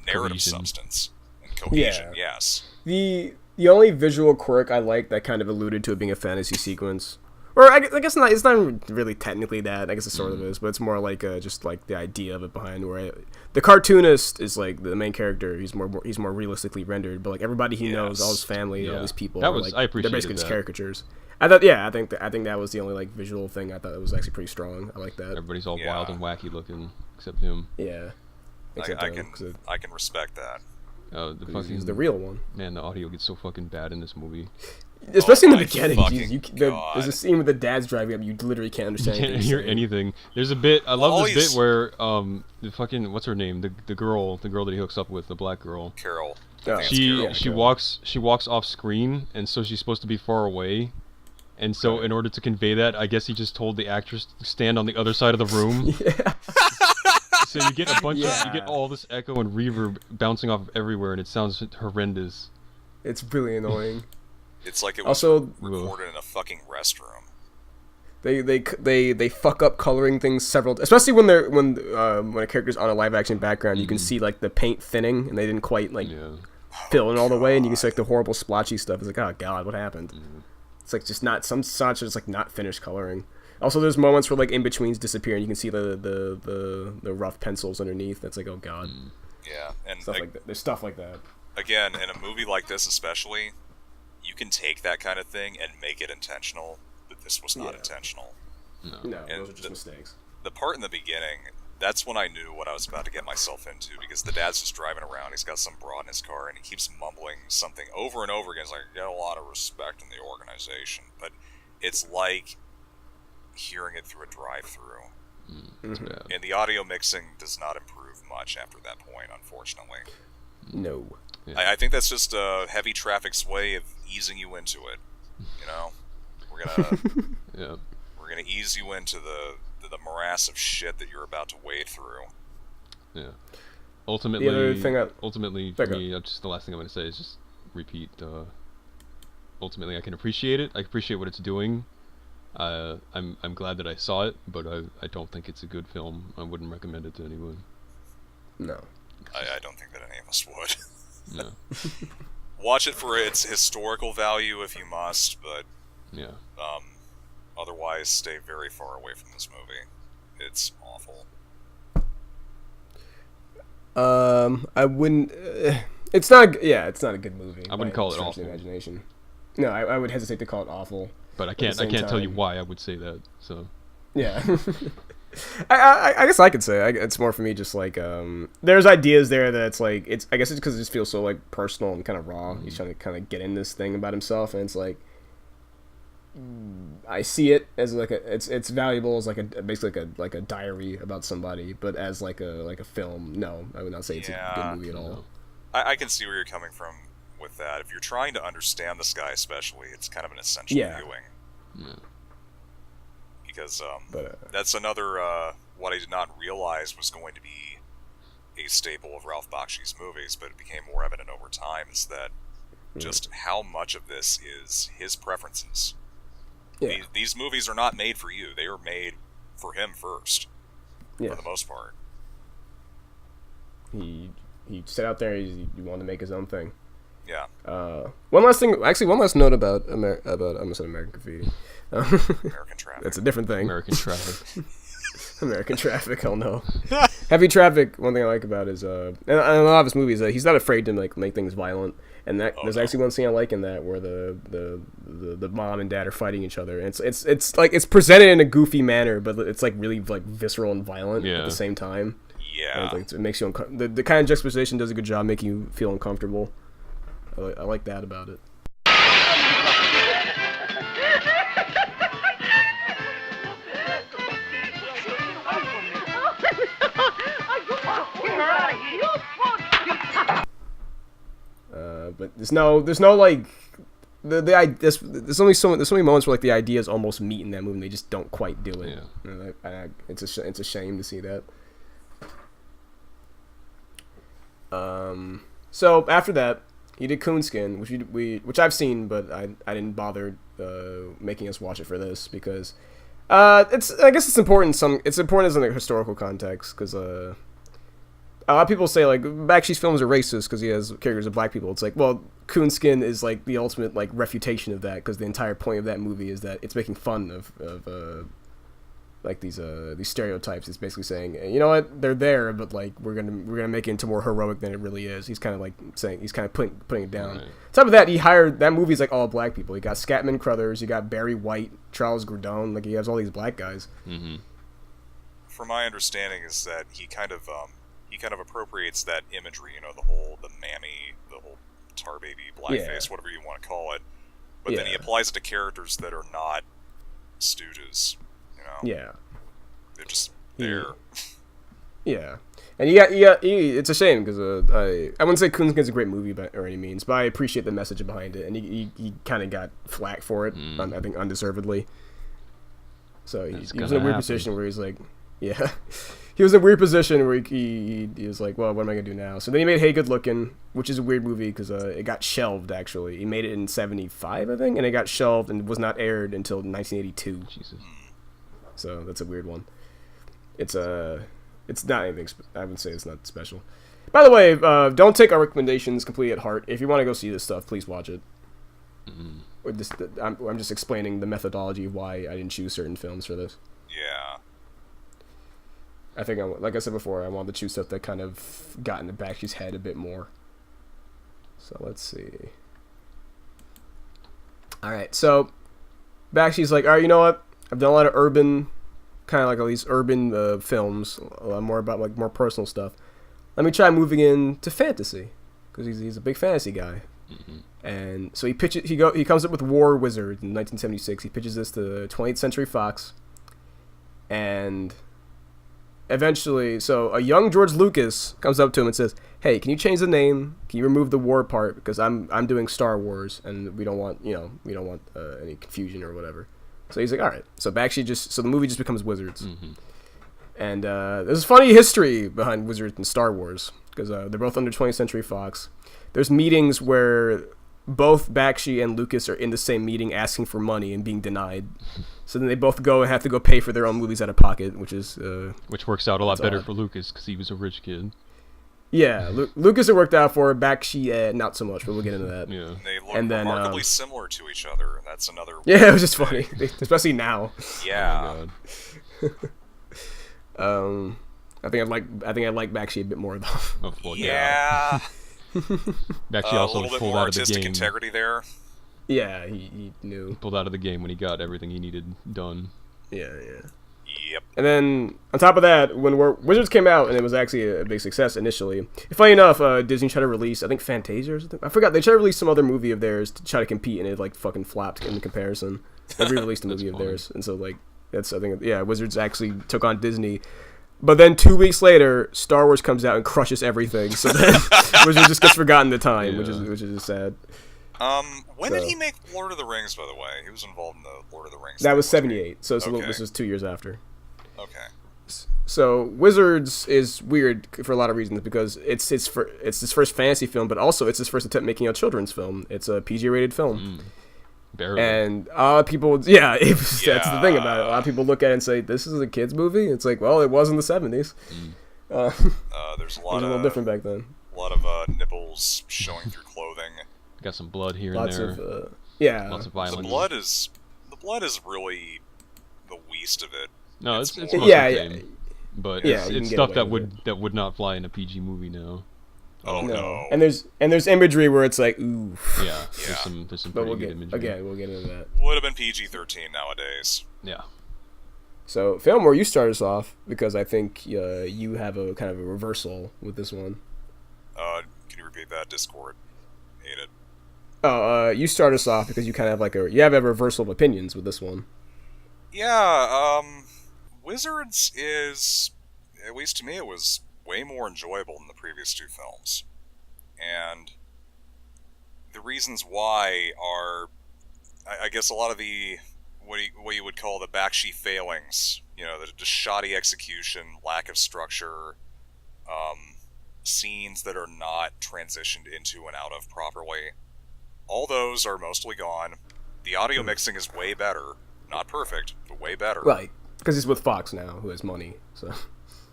narrative substance and cohesion. Yeah. Yes. The only visual quirk I like that kind of alluded to it being a fantasy sequence, or I guess not. It's not really technically that. I guess it sort of is, but it's more like just like the idea of it behind where the cartoonist is like the main character. He's more realistically rendered, but like everybody he knows, all his family, all these people, I appreciated they're basically just that. caricatures. I think that was the only like visual thing I thought it was actually pretty strong. I like that. Everybody's all wild and wacky looking, except him. Yeah. I can respect that. He's the real one. Man, the audio gets so fucking bad in this movie. Especially in the beginning. There's a scene with the dad's driving up. You literally can't understand. You can't hear anything. There's a bit. I love this bit where the fucking what's her name? The girl that he hooks up with, the black girl. Carol. She walks off screen, and so she's supposed to be far away. And so, in order to convey that, I guess he just told the actress to stand on the other side of the room. Yeah. So you get you get all this echo and reverb bouncing off of everywhere, and it sounds horrendous. It's really annoying. It's like it was also recorded in a fucking restroom. They fuck up coloring things especially when a character's on a live action background, you can see like the paint thinning and they didn't quite like fill it all the way, and you can see like the horrible splotchy stuff. It's like, oh god, what happened? It's like just not some shots are just like not finished coloring. Also, there's moments where like in betweens disappear and you can see the rough pencils underneath. That's like, oh god. Yeah, and stuff like that. There's stuff like that. Again, in a movie like this especially, you can take that kind of thing and make it intentional, but this was not intentional. No, those are just mistakes. The part in the beginning, that's when I knew what I was about to get myself into, because the dad's just driving around, he's got some broad in his car, and he keeps mumbling something over and over again. It's like, get a lot of respect in the organization, but it's like hearing it through a drive-through. And the audio mixing does not improve much after that point, unfortunately. No. I think that's just heavy traffic's way of easing you into it. You know, we're gonna ease you into the morass of shit that you're about to wade through. Yeah. Ultimately, for me, just the last thing I'm gonna say is just repeat. Ultimately, I can appreciate it. I appreciate what it's doing. I'm glad that I saw it, but I don't think it's a good film. I wouldn't recommend it to anyone. No. I don't think that any of us would. No. Watch it for its historical value if you must, but otherwise stay very far away from this movie. It's awful. I wouldn't. It's not a good movie. I wouldn't call it awful. Imagination. No, I would hesitate to call it awful. But I can't tell you why I would say that. So. Yeah. I guess I could say it's more for me. Just like there's ideas there that it's like I guess it's because it just feels so like personal and kind of raw. He's trying to kind of get in this thing about himself, and it's like I see it as like it's valuable as like basically like a diary about somebody, but as like a film, no, I would not say it's a good movie at all. I can see where you're coming from with that. If you're trying to understand this guy, especially, it's kind of an essential viewing. Yeah. Because that's another what I did not realize was going to be a staple of Ralph Bakshi's movies, but it became more evident over time, is that just how much of this is his preferences. Yeah. These movies are not made for you. They are made for him first, for the most part. He set out there, he wanted to make his own thing. Yeah. One last note about I almost said American Graffiti. American Traffic. That's a different thing. American Traffic. American Traffic, hell no. Heavy Traffic, one thing I like about is and a lot of his movies, he's not afraid to like make things violent. And there's actually one scene I like in that where the mom and dad are fighting each other. And it's like it's presented in a goofy manner, but it's like really like visceral and violent at the same time. Yeah. And it makes you the kind of juxtaposition does a good job making you feel uncomfortable. I like that about it. But there's no like there's only so many moments where like the ideas almost meet in that movie and they just don't quite do it. Yeah. It's a shame to see that. So after that, he did Coonskin, which I've seen, but I didn't bother making us watch it for this because I guess it's important as in a historical context because a lot of people say like Bakshi's films are racist because he has characters of black people. It's like, well, Coonskin is like the ultimate like refutation of that because the entire point of that movie is that it's making fun of like these stereotypes. It's basically saying, you know what, they're there, but like we're gonna make it into more heroic than it really is. He's kind of like saying, he's kind of putting it down. Right. On top of that, he hired, that movie's like all black people. He got Scatman Crothers, you got Barry White, Charles Grodin, like he has all these black guys. Mm-hmm. From my understanding is that he kind of appropriates that imagery, you know, the whole tar baby, blackface, whatever you want to call it, but then he applies it to characters that are not stooges. Yeah, they're just there. Yeah, and it's a shame because I wouldn't say Coonskin's a great movie or any means, but I appreciate the message behind it, and he kind of got flack for it, I think undeservedly. So he was in a weird position where he's like, he was in a weird position where he was like, well, what am I gonna do now? So then he made Hey Good Looking, which is a weird movie because it got shelved actually. He made it in '75, I think, and it got shelved and was not aired until 1982. Jesus. So that's a weird one. It's not anything. I would say it's not special. By the way, don't take our recommendations completely at heart. If you want to go see this stuff, please watch it. Or just, I'm just explaining the methodology of why I didn't choose certain films for this. Yeah. I think, like I said before, I wanted to choose stuff that kind of got into Bakshi's head a bit more. So let's see. All right, so Bakshi's like, all right, you know what? I've done a lot of urban, kind of like all these urban films, a lot more about like more personal stuff. Let me try moving into fantasy, because he's a big fantasy guy. And so he comes up with War Wizard in 1976. He pitches this to 20th Century Fox, and eventually, so a young George Lucas comes up to him and says, "Hey, can you change the name? Can you remove the war part, because I'm doing Star Wars, and we don't want any confusion or whatever." So he's like, "All right." So the movie just becomes Wizards. And there's a funny history behind Wizards and Star Wars, because they're both under 20th Century Fox. There's meetings where both Bakshi and Lucas are in the same meeting asking for money and being denied. So then they both go and have to go pay for their own movies out of pocket, which works out a lot better for Lucas, because he was a rich kid. Yeah, Lucas it worked out for Bakshi, not so much, but we'll get into that. Yeah. They look remarkably similar to each other, and that's another... Yeah, it was just funny, especially now. Yeah. Oh, I think I like Bakshi a bit more, though. Oh, well, yeah. Bakshi A also little bit pulled more out of the artistic game. integrity there. Yeah, he knew. Pulled out of the game when he got everything he needed done. Yeah. Yep. And then, on top of that, when Wizards came out, and it was actually a big success initially, funny enough, Disney tried to release, I think, Fantasia or something. I forgot. They tried to release some other movie of theirs to try to compete, and it, like, fucking flopped in comparison. They re-released a movie of theirs, and so, like, Wizards actually took on Disney. But then 2 weeks later, Star Wars comes out and crushes everything, so then Wizards just gets forgotten the time, which is just sad. When did he make Lord of the Rings, by the way? He was involved in the Lord of the Rings. That was 78, so Okay. this was 2 years after. Okay. So Wizards is weird for a lot of reasons, because it's his first fantasy film, but also it's his first attempt making a children's film. It's a PG-rated film. Barely. And a lot of people, that's the thing about it. A lot of people look at it and say, "This is a kids' movie." It's like, well, it was in the 70s. There's a It lot was a little different back then. A lot of nipples showing through clothing. Got some blood here Lots and there. of Lots of violence. The blood is really the least of it. No, it's most yeah. insane. But Yeah, it's you can get stuff away that with would not fly in a PG movie now. Oh no. And there's imagery where it's like, ooh. Yeah, there's some But pretty good imagery. we'll get into that. Would have been PG-13 nowadays. Yeah. So, Fillmore, you start us off, because I think you have a kind of a reversal with this one. Can you repeat that? Discord. Hate it. Oh, you start us off because you kind of have you have a reversal of opinions with this one. Yeah, Wizards is, at least to me, it was way more enjoyable than the previous two films. And the reasons why are, I guess, a lot of the, what you would call the Bakshi failings. You know, the shoddy execution, lack of structure, scenes that are not transitioned into and out of properly. All those are mostly gone. The audio mixing is way better. Not perfect, but way better. Right, because it's with Fox now, who has money. So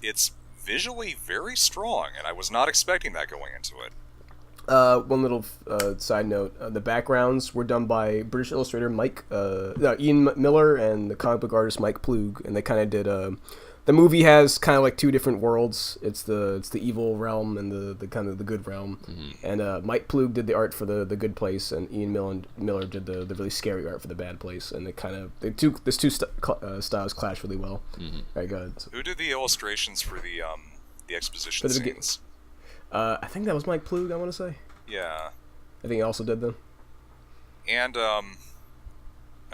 It's visually very strong, and I was not expecting that going into it. one little side note: the backgrounds were done by British illustrator Ian Miller and the comic book artist Mike Ploog, and they kind of did. The movie has kind of like two different worlds. It's the evil realm and the kind of the good realm. And Mike Ploog did the art for the good place, and Ian Miller did the really scary art for the bad place. And these two styles clash really well. Very good. So, Who did the illustrations for the exposition For the scenes? I think that was Mike Ploog, I want to say. Yeah. I think he also did them. And, I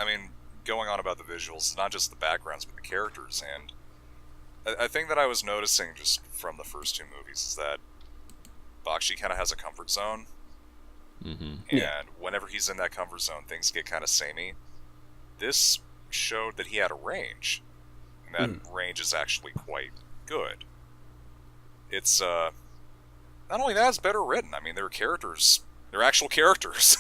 mean, going on about the visuals, not just the backgrounds, but the characters, and I think that I was noticing just from the first two movies is that Bakshi kind of has a comfort zone, and whenever he's in that comfort zone, things get kind of samey. This showed that he had a range, and that range is actually quite good. It's, not only that, it's better written. I mean, there are characters They're actual characters.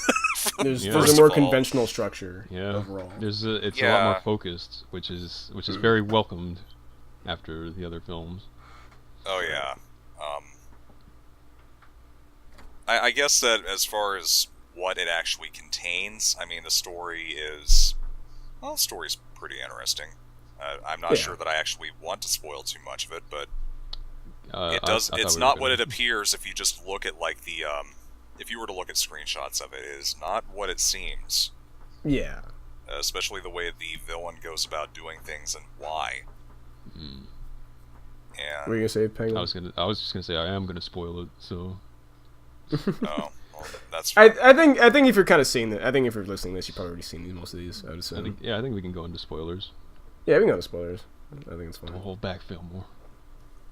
There's First a more of all. conventional structure overall. It's a lot more focused, which is very welcomed after the other films. Oh yeah. I guess that as far as what it actually contains, I mean, the story's pretty interesting. I'm not sure that I actually want to spoil too much of it, but it's not what it appears if you just look at like the if you were to look at screenshots of it. It is not what it seems. Yeah. Especially the way the villain goes about doing things and why. Mm. What And were you gonna say, Penguin? I was just gonna say I am gonna spoil it. So. well, that's. I think if you're kind of seeing it, I think if you're listening to this, you've probably already seen most of these. I would assume. I think we can go into spoilers. Yeah, we can go to spoilers. I think it's fine. The whole back film more.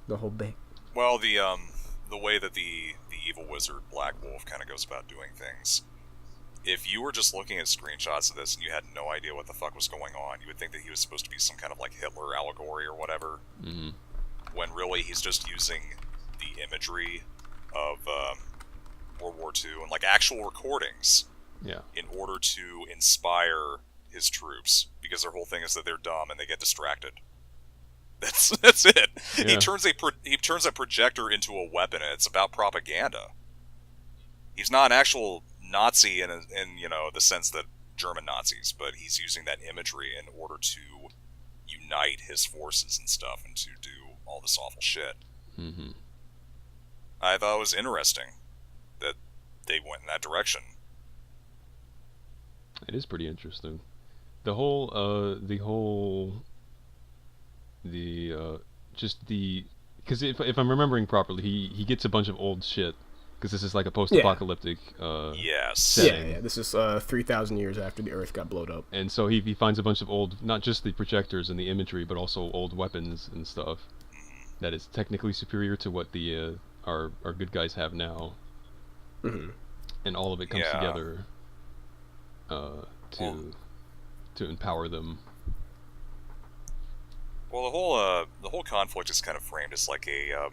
The whole bit. Well, the way that the evil wizard Black Wolf kind of goes about doing things. If you were just looking at screenshots of this and you had no idea what the fuck was going on, you would think that he was supposed to be some kind of like Hitler allegory or whatever. Mm-hmm. When really he's just using the imagery of World War II and like actual recordings in order to inspire his troops, because their whole thing is that they're dumb and they get distracted. That's it. Yeah. He turns a projector into a weapon, and it's about propaganda. He's not an actual Nazi in you know the sense that German Nazis, but he's using that imagery in order to unite his forces and stuff, and to do all this awful shit. Mm-hmm. I thought it was interesting that they went in that direction. It is pretty interesting. Because if I'm remembering properly, he gets a bunch of old shit, because this is like a post-apocalyptic setting. Yeah, this is 3,000 years after the Earth got blown up. And so he finds a bunch of old, not just the projectors and the imagery, but also old weapons and stuff that is technically superior to what the our good guys have now. Mm-hmm. And all of it comes together to empower them. Well, the whole conflict is kind of framed as like a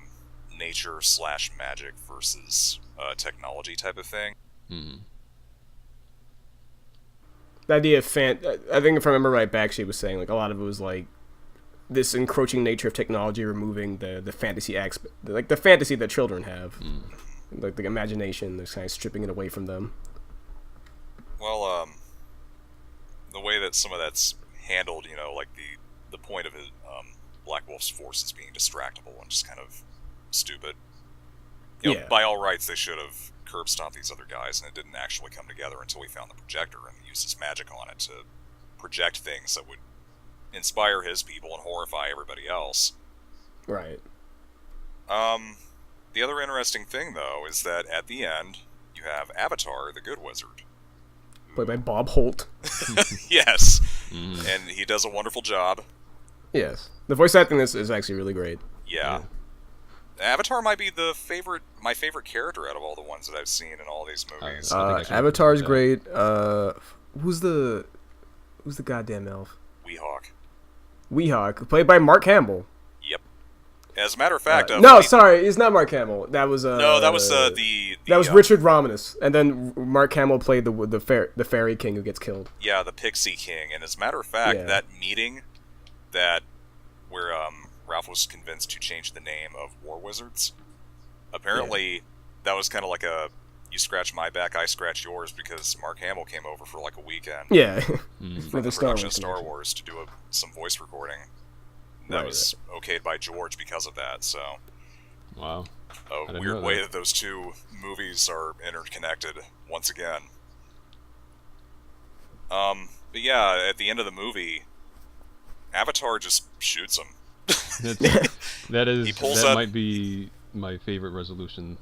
nature/magic versus technology type of thing. Mm-hmm. The idea of I think if I remember right, Bakshi was saying like a lot of it was like this encroaching nature of technology removing the fantasy aspect, like the fantasy that children have, like the imagination. They're kind of stripping it away from them. Well, the way that some of that's handled, you know, like the point of his Black Wolf's forces being distractible and just kind of stupid. You know, by all rights, they should have curb stomped these other guys, and it didn't actually come together until he found the projector and used his magic on it to project things that would inspire his people and horrify everybody else. Right. The other interesting thing, though, is that at the end, you have Avatar, the Good Wizard. Played by Bob Holt. Yes. Mm. And he does a wonderful job. Yes. The voice acting is actually really great. Yeah. Avatar might be my favorite character out of all the ones that I've seen in all these movies. Avatar's great. Who's the goddamn elf? Weehawk, played by Mark Hamill. Yep. As a matter of fact, sorry, it's not Mark Hamill. That was that was Richard Romanus, and then Mark Hamill played the fairy king who gets killed. Yeah, the Pixie King, and as a matter of fact, that meeting where Ralph was convinced to change the name of War Wizards, apparently that was kind of like a you scratch my back, I scratch yours, because Mark Hamill came over for like a weekend. Yeah. For the production of Star Wars to do some voice recording. That was okayed by George because of that, so. Wow. A weird way that those two movies are interconnected once again. But yeah, at the end of the movie, Avatar just shoots him. That might be my favorite resolution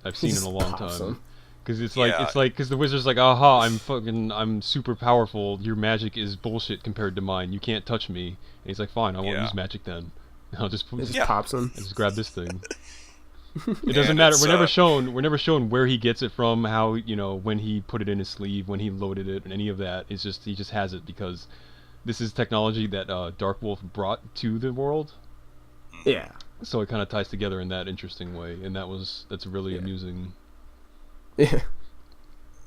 I've seen in a long time. Because it's like because the wizard's like, aha, I'm super powerful. Your magic is bullshit compared to mine. You can't touch me. And he's like, fine, I won't use magic then. I'll just pops him. I just grab this thing. It doesn't matter. We're never shown where he gets it from, how, you know, when he put it in his sleeve, when he loaded it, and any of that. It's just he just has it because this is technology that Dark Wolf brought to the world. Yeah. So it kind of ties together in that interesting way, and that's really amusing. Yeah.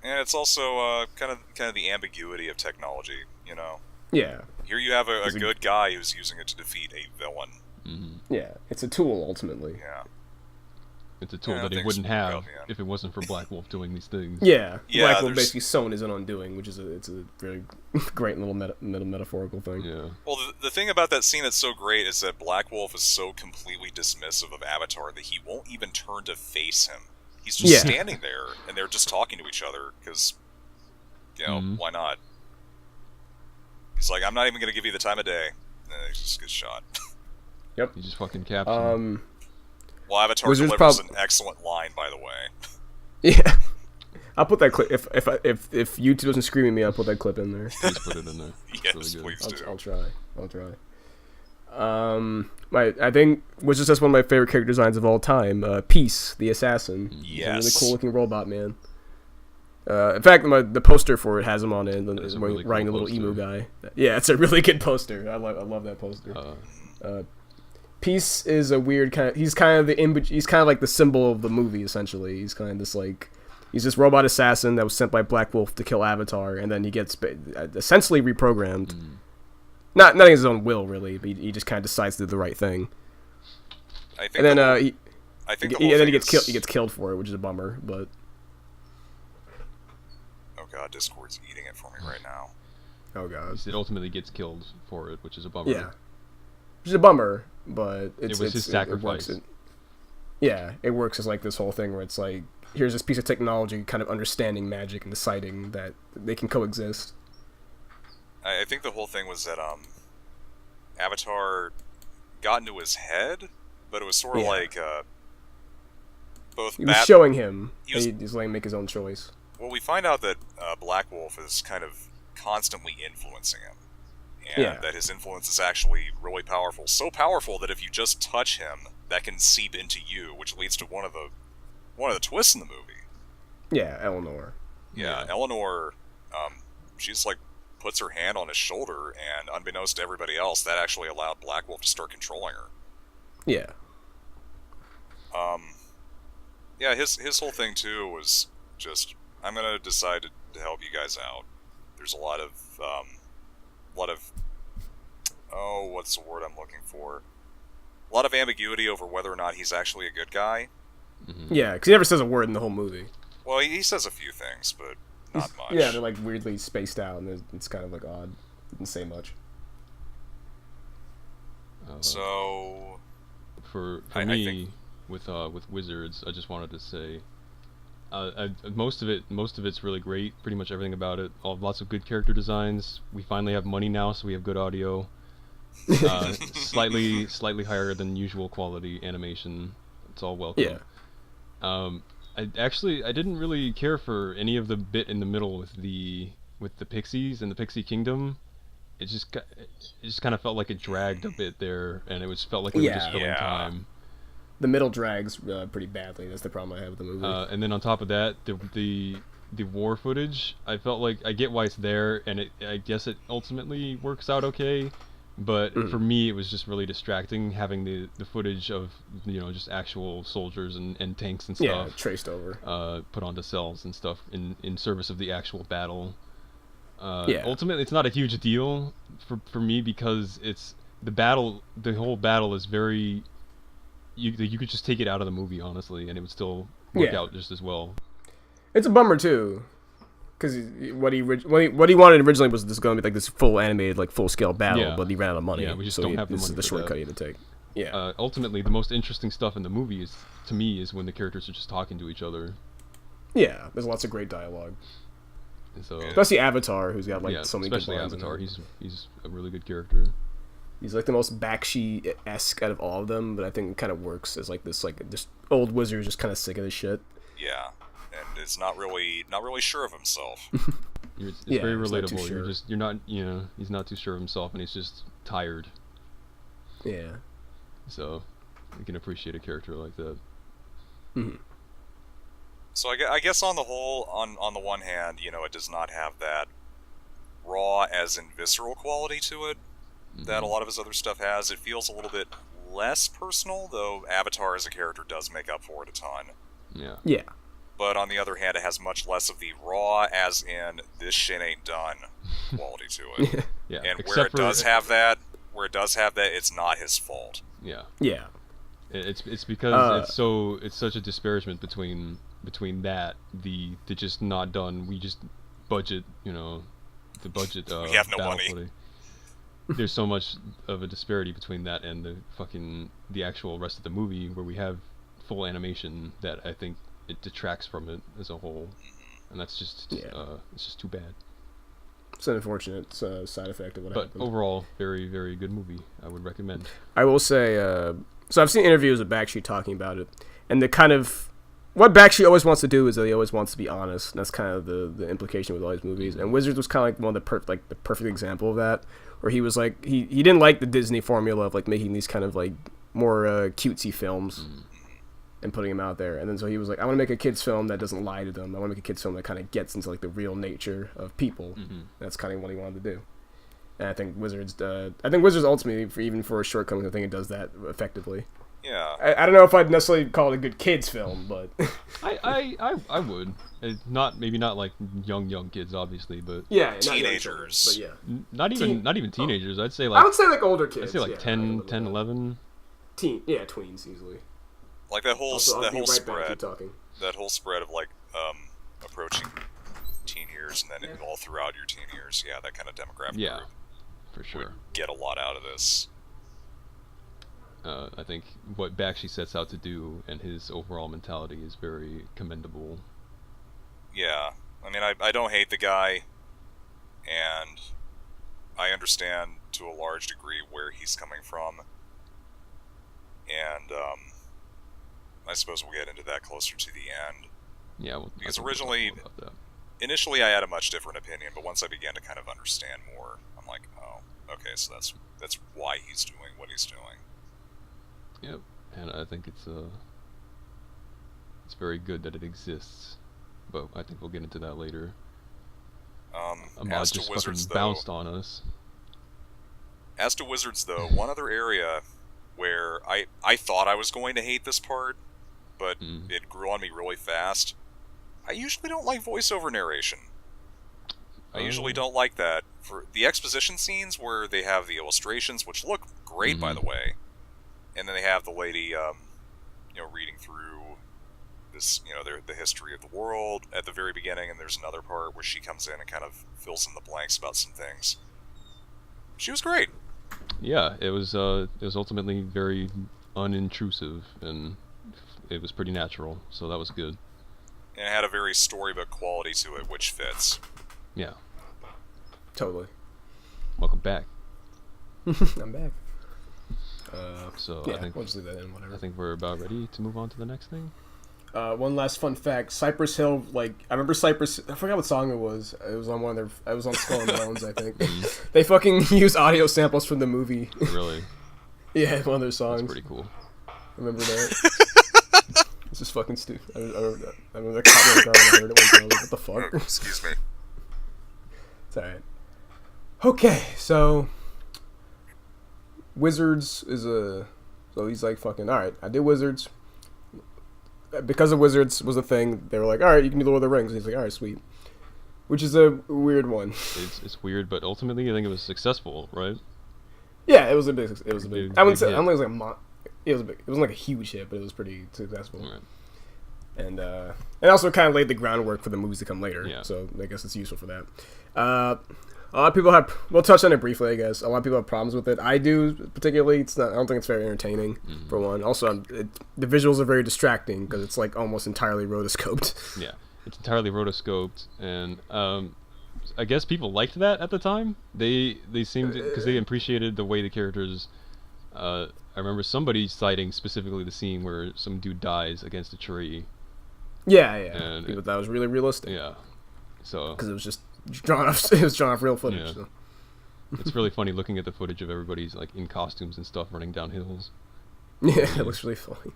And it's also kind of the ambiguity of technology, you know. Yeah. Here you have a good guy who's using it to defeat a villain. Mm-hmm. Yeah, it's a tool ultimately. Yeah. It's a tool that he wouldn't have if it wasn't for Black Wolf doing these things. Yeah, yeah Black Wolf basically sewn his own undoing, which is it's a very great little metaphorical thing. Yeah. Well, the thing about that scene that's so great is that Black Wolf is so completely dismissive of Avatar that he won't even turn to face him. He's just standing there, and they're just talking to each other, because, you know, why not? He's like, I'm not even going to give you the time of day. And then he just gets shot. Yep. He just fucking caps him. Well, Avatar delivers an excellent line, by the way. Yeah. I'll put that clip. If YouTube doesn't scream at me, I'll put that clip in there. Please put it in there. Yes, really please do. I'll try. I think was just one of my favorite character designs of all time. Peace, the assassin. Yes. He's a really cool looking robot, man. In fact, the poster for it has him on it, and is really riding cool a little emu poster. guy. Yeah, it's a really good poster. I love that poster. Peace is a weird kind of. He's kind of like the symbol of the movie. Essentially, he's kind of this like. He's this robot assassin that was sent by Black Wolf to kill Avatar, and then he gets essentially reprogrammed. Not against his own will, really, but he just kind of decides to do the right thing. I think and then he gets killed for it, which is a bummer. But oh god, Discord's eating it for me right now. oh god, It ultimately gets killed for it, which is a bummer. yeah, which is a bummer. But it was his sacrifice. It works as like this whole thing where it's like, here's this piece of technology kind of understanding magic and deciding that they can coexist. I think the whole thing was that Avatar got into his head, but it was sort of like both. He was showing him. He's letting him make his own choice. Well, we find out that Black Wolf is kind of constantly influencing him, and that his influence is actually really powerful. So powerful that if you just touch him, that can seep into you, which leads to one of the twists in the movie. Yeah, Eleanor. Yeah, Eleanor, she's like puts her hand on his shoulder, and unbeknownst to everybody else, that actually allowed Black Wolf to start controlling her. Yeah. Yeah, his whole thing too was just, I'm gonna decide to help you guys out. There's a lot of what's the word I'm looking for? A lot of ambiguity over whether or not he's actually a good guy. Mm-hmm. Yeah, because he never says a word in the whole movie. Well, he says a few things, but not much. Yeah, they're like weirdly spaced out, and it's kind of like odd. Didn't say much. So, for I me, think... with Wizards, I just wanted to say, most of it's really great. Pretty much everything about it. Lots of good character designs. We finally have money now, so we have good audio. Slightly higher than usual quality animation. It's all welcome. Yeah. I didn't really care for any of the bit in the middle with the pixies and the Pixie Kingdom. It just kind of felt like it dragged a bit there, and it felt like it was just filling time. The middle drags pretty badly. That's the problem I have with the movie. And then on top of that, the war footage, I felt like I get why it's there, and I guess it ultimately works out okay. But for me, it was just really distracting having the footage of just actual soldiers and tanks and stuff traced over, put onto cells and stuff in service of the actual battle. Ultimately, it's not a huge deal for me because it's the whole battle is very. You could just take it out of the movie, honestly, and it would still work out just as well. It's a bummer too, because what he wanted originally was this going to be like this full animated, like full scale battle, but he ran out of money. Yeah, we just don't have the money. This is the shortcut he had to take. Yeah. Ultimately, the most interesting stuff in the movie to me is when the characters are just talking to each other. Yeah, there's lots of great dialogue. And so, especially Avatar, who's got like so many good lines. Especially Avatar, he's a really good character. He's like the most Bakshi-esque out of all of them, but I think it kind of works as like this old wizard who's just kind of sick of this shit. Yeah, and is not really sure of himself. It's very relatable. You're not he's not too sure of himself, and he's just tired. Yeah. So you can appreciate a character like that. Mm-hmm. So I guess on the whole, on the one hand, it does not have that raw as in visceral quality to it that a lot of his other stuff has. It feels a little bit less personal, though Avatar as a character does make up for it a ton. Yeah. Yeah. but on the other hand, it has much less of the raw, as in this shit ain't done, quality to it. Yeah. And where it does have that, it's not his fault. Yeah. Yeah. It's because it's such a disparagement between that the just not done. We just budget, the budget. We have no battle money. footage. There's so much of a disparity between that and the actual rest of the movie where we have full animation that I think it detracts from it as a whole, and that's just it's just too bad. It's an unfortunate side effect of what happened. But overall, very, very good movie. I would recommend. I will say, so I've seen interviews of Bakshi talking about it, and the kind of what Bakshi always wants to do is that he always wants to be honest. And that's kind of the implication with all these movies. And Wizards was kind of like one of the perfect example of that, where he was like he didn't like the Disney formula of like making these kind of like more cutesy films. And putting him out there, and then so he was like, I want to make a kids film that doesn't lie to them. I want to make a kids film that kind of gets into like the real nature of people. That's kind of what he wanted to do. And I think Wizards ultimately, even for a shortcoming, I think it does that effectively. Yeah. I don't know if I'd necessarily call it a good kids film, but I would. Maybe not like young kids, obviously, but yeah, teenagers. Not but yeah, not even teenagers. I'd say like I would say like older kids. I'd say like 10, 11. Tweens easily. Like that whole spread. That whole spread of like approaching teen years and then all throughout your teen years. Yeah, that kind of demographic. Yeah, group for sure. would get a lot out of this. I think what Bakshi sets out to do and his overall mentality is very commendable. Yeah, I mean, I don't hate the guy, and I understand to a large degree where he's coming from, and I suppose we'll get into that closer to the end. Yeah, because initially I had a much different opinion, but once I began to kind of understand more, I'm like, oh, okay, so that's why he's doing what he's doing. Yep, and I think it's very good that it exists, but I think we'll get into that later. As just to Wizards, fucking bounced on us. As to Wizards, though, one other area where I thought I was going to hate this part, but it grew on me really fast. I usually don't like voiceover narration. I usually don't like that. For the exposition scenes where they have the illustrations, which look great, by the way, and then they have the lady, reading through this, the history of the world at the very beginning, and there's another part where she comes in and kind of fills in the blanks about some things. She was great. Yeah, it was ultimately very unintrusive, and it was pretty natural, so that was good. And it had a very storybook quality to it, which fits. Yeah. Totally. Welcome back. I'm back. So yeah, I think we'll just leave that in, whatever. I think we're about ready to move on to the next thing. One last fun fact: Cypress Hill. I remember Cypress. I forgot what song it was. It was on one of their. I was on Skull and Bones, I think. They fucking use audio samples from the movie. Really? Yeah, one of their songs. That's pretty cool. Remember that? It's just fucking stupid. I remember the cop in the car when I heard it. I was like, what the fuck? Oh, excuse me. It's alright. Okay, so Wizards is so he's like fucking alright. I did Wizards. Because of Wizards was a thing, they were like, alright, you can do Lord of the Rings. And he's like, alright, sweet. Which is a weird one. It's weird, but ultimately I think it was successfalso, right? Yeah, it was a big. I wouldn't say. I don't think it was like it was big. It wasn't like a huge hit, but it was pretty successful. Right. And also kind of laid the groundwork for the movies to come later. Yeah. So I guess it's useful for that. A lot of people have. We'll touch on it briefly, I guess. A lot of people have problems with it. I do, particularly. It's not. I don't think it's very entertaining. For one. Also, the visuals are very distracting because it's like almost entirely rotoscoped. Yeah, it's entirely rotoscoped, and I guess people liked that at the time. They seemed because they appreciated the way the characters. I remember somebody citing specifically the scene where some dude dies against a tree. Yeah. And People thought it was really realistic. Yeah. So. Because it was just drawn off. It was drawn off real footage. Yeah. So. It's really funny looking at the footage of everybody's like in costumes and stuff running down hills. Yeah, it looks really funny.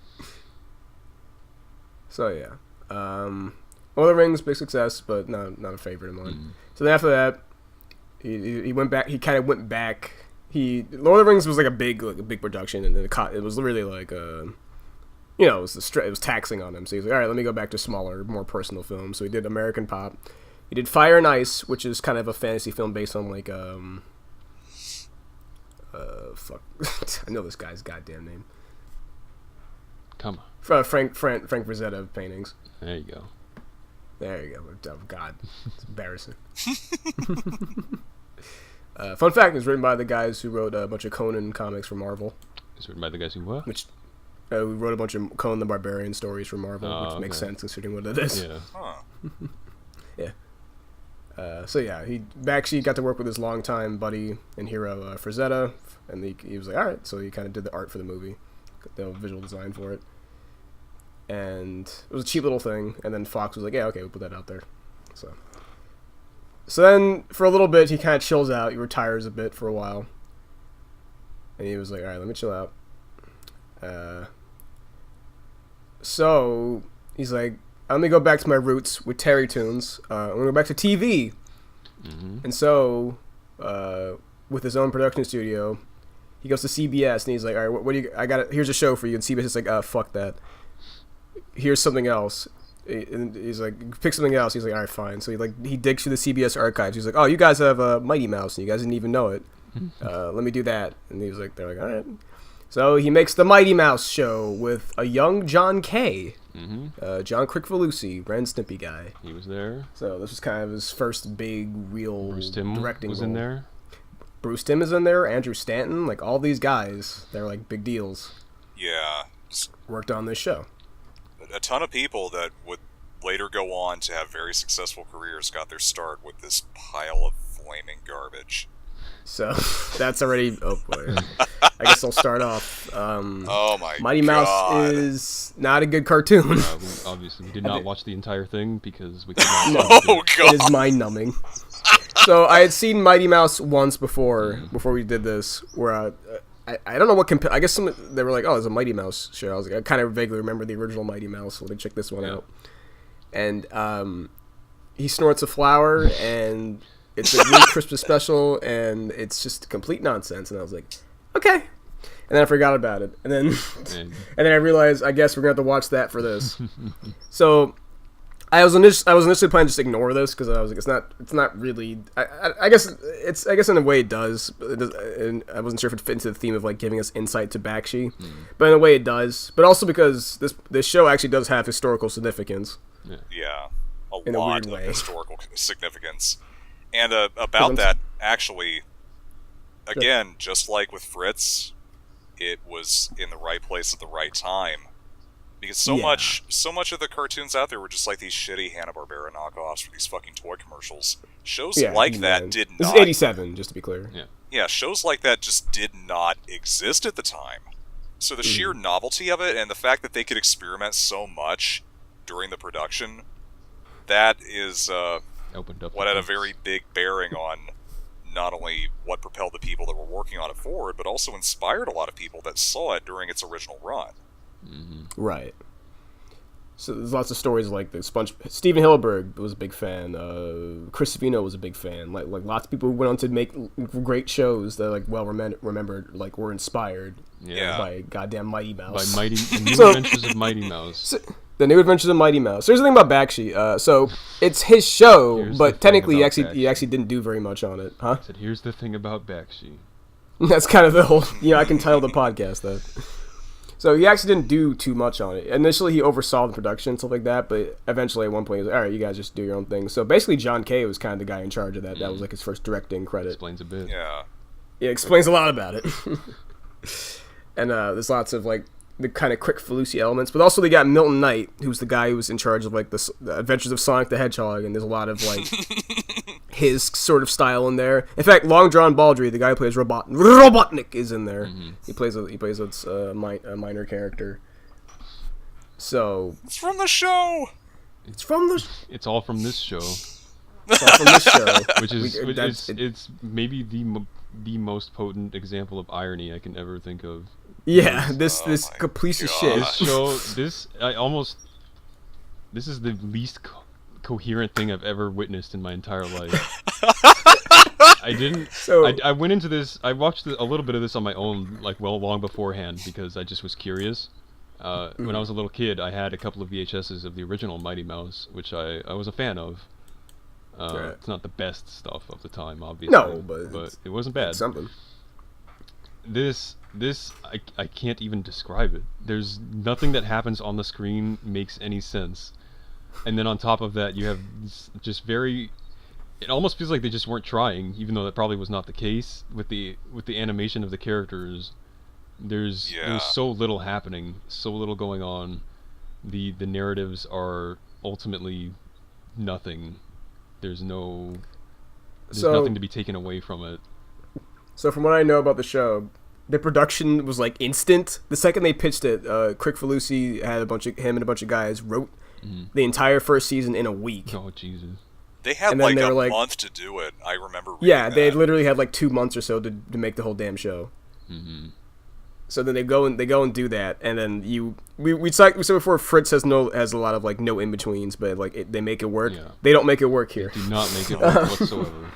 So yeah, Lord of the Rings, big success, but not a favorite of mine. So then after that, he went back. He kind of went back. Lord of the Rings was like a big production, and then it was really like it was taxing on him. So he's like, all right, let me go back to smaller, more personal films. So he did American Pop. He did Fire and Ice, which is kind of a fantasy film based on like fuck, I know this guy's goddamn name. Come on. Frank Frazetta paintings. There you go. There you go. Oh, God, it's embarrassing. Fun fact: it was written by the guys who wrote a bunch of Conan comics for Marvel. It's written by the guys who what? We wrote a bunch of Conan the Barbarian stories for Marvel, which makes sense considering what it is. Yeah. Huh. Yeah. So yeah, Bakshi got to work with his longtime buddy and hero Frazetta, and he was like, all right. So he kind of did the art for the movie, the visual design for it, and it was a cheap little thing. And then Fox was like, yeah, okay, we'll put that out there. So then for a little bit, he kind of chills out. He retires a bit for a while, and he was like, all right, let me chill out. So he's like, let me go back to my roots with Terry Tunes. I'm gonna go back to TV. Mm-hmm. And so, with his own production studio, he goes to CBS and he's like, all right, what do you? Here's a show for you. And CBS is like, fuck that. Here's something else. And he's like, pick something else. He's like, all right, fine. So he digs through the CBS archives. He's like, oh, you guys have Mighty Mouse, and you guys didn't even know it. Let me do that. And they're like, all right. So he makes the Mighty Mouse show with a young John Kay. Mm-hmm. John Crickfalusi, Ren Stimpy guy. He was there. So this was kind of his first big, real Bruce Timm directing was role. in there. Bruce Timm is in there. Andrew Stanton, like all these guys, they're like big deals. Yeah. Worked on this show. A ton of people that would later go on to have very successful careers got their start with this pile of flaming garbage. So that's already. Oh boy. I guess I'll start off. Oh my Mighty God. Mouse is not a good cartoon. Obviously, we did not watch the entire thing because we could not. Oh God. It is mind numbing. So I had seen Mighty Mouse once before we did this, where I don't know what I guess they were like, oh, there's a Mighty Mouse show. I was like, I kind of vaguely remember the original Mighty Mouse. So let me check this one out. And he snorts a flower, and it's a new Christmas special, and it's just complete nonsense. And I was like, okay. And then I forgot about it. And then I realized, I guess we're going to have to watch that for this. So I was initially planning to just ignore this because I was like, it's not really. I guess in a way it does, but and I wasn't sure if it fit into the theme of like giving us insight to Bakshi, but in a way it does. But also because this show actually does have historical significance. Yeah, a In a lot weird of way. historical significance. And about that, actually, again, just like with Fritz, it was in the right place at the right time. Because so much of the cartoons out there were just like these shitty Hanna-Barbera knockoffs for these fucking toy commercials. Shows like that did not... This is 87, just to be clear. Yeah, shows like that just did not exist at the time. So the sheer novelty of it and the fact that they could experiment so much during the production, that is Opened up what had a very big bearing on not only what propelled the people that were working on it forward, but also inspired a lot of people that saw it during its original run. Right. So there's lots of stories like the Steven Hillenburg was a big fan. Chris Savino was a big fan. Like lots of people who went on to make great shows that like well remembered, like were inspired by goddamn Mighty Mouse. By The New Adventures of Mighty Mouse. The New Adventures of Mighty Mouse. Here's the thing about Bakshi. So it's his show, Here's but the technically thing he actually didn't do very much on it, huh? I said, here's the thing about Bakshi. That's kind of the whole. I can title the podcast that. So he actually didn't do too much on it. Initially, he oversaw the production and stuff like that, but eventually, at one point, he was like, all right, you guys just do your own thing. So basically, John Kay was kind of the guy in charge of that. That was like his first directing credit. Explains a bit. Yeah. It explains a lot about it. And there's lots of like the kind of Crickfalusi elements, but also they got Milton Knight, who's the guy who was in charge of like the Adventures of Sonic the Hedgehog, and there's a lot of like his sort of style in there. In fact, Long John Baldry, the guy who plays Robotnik, is in there. He plays a minor character. So It's from the show! it's It's all from this show, all from this show. which is it's maybe the most potent example of irony I can ever think of. Yeah, this my piece of God. shit. This show, this is the least coherent thing I've ever witnessed in my entire life. I went into this. I watched a little bit of this on my own, like long beforehand, because I just was curious. When I was a little kid, I had a couple of VHSs of the original Mighty Mouse, which I was a fan of. It's not the best stuff of the time, obviously. No, but it wasn't bad. Something. This I can't even describe it. There's nothing that happens on the screen makes any sense. And then on top of that, you have just very. It almost feels like they just weren't trying, even though that probably was not the case with the animation of the characters. There's so little happening, so little going on. The narratives are ultimately nothing. There's nothing to be taken away from it. So from what I know about the show, the production was like instant. The second they pitched it, Crick Falusi had him and a bunch of guys wrote the entire first season in a week. Oh Jesus! They had like a month to do it. I remember. Yeah, they literally had like 2 months or so to make the whole damn show. Mm-hmm. So then they go and do that, and then we said before, Fritz has a lot of like no in betweens, but like they make it work. Yeah. They don't make it work here. They do not make it work whatsoever.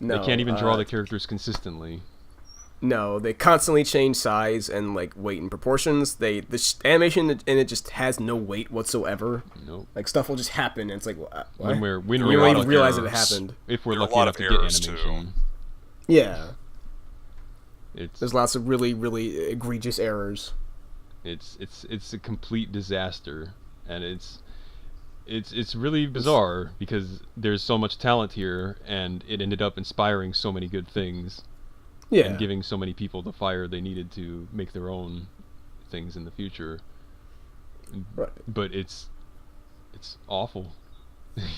No, they can't even draw the characters consistently. No, they constantly change size and like weight and proportions. The animation in it just has no weight whatsoever. Nope. Like stuff will just happen, and it's like what? when we don't even realize it happened. If we're lucky enough to get animation. Too. Yeah. There's lots of really, really egregious errors. It's a complete disaster, and it's really bizarre because there's so much talent here, and it ended up inspiring so many good things. Yeah. And giving so many people the fire they needed to make their own things in the future. Right. But it's awful.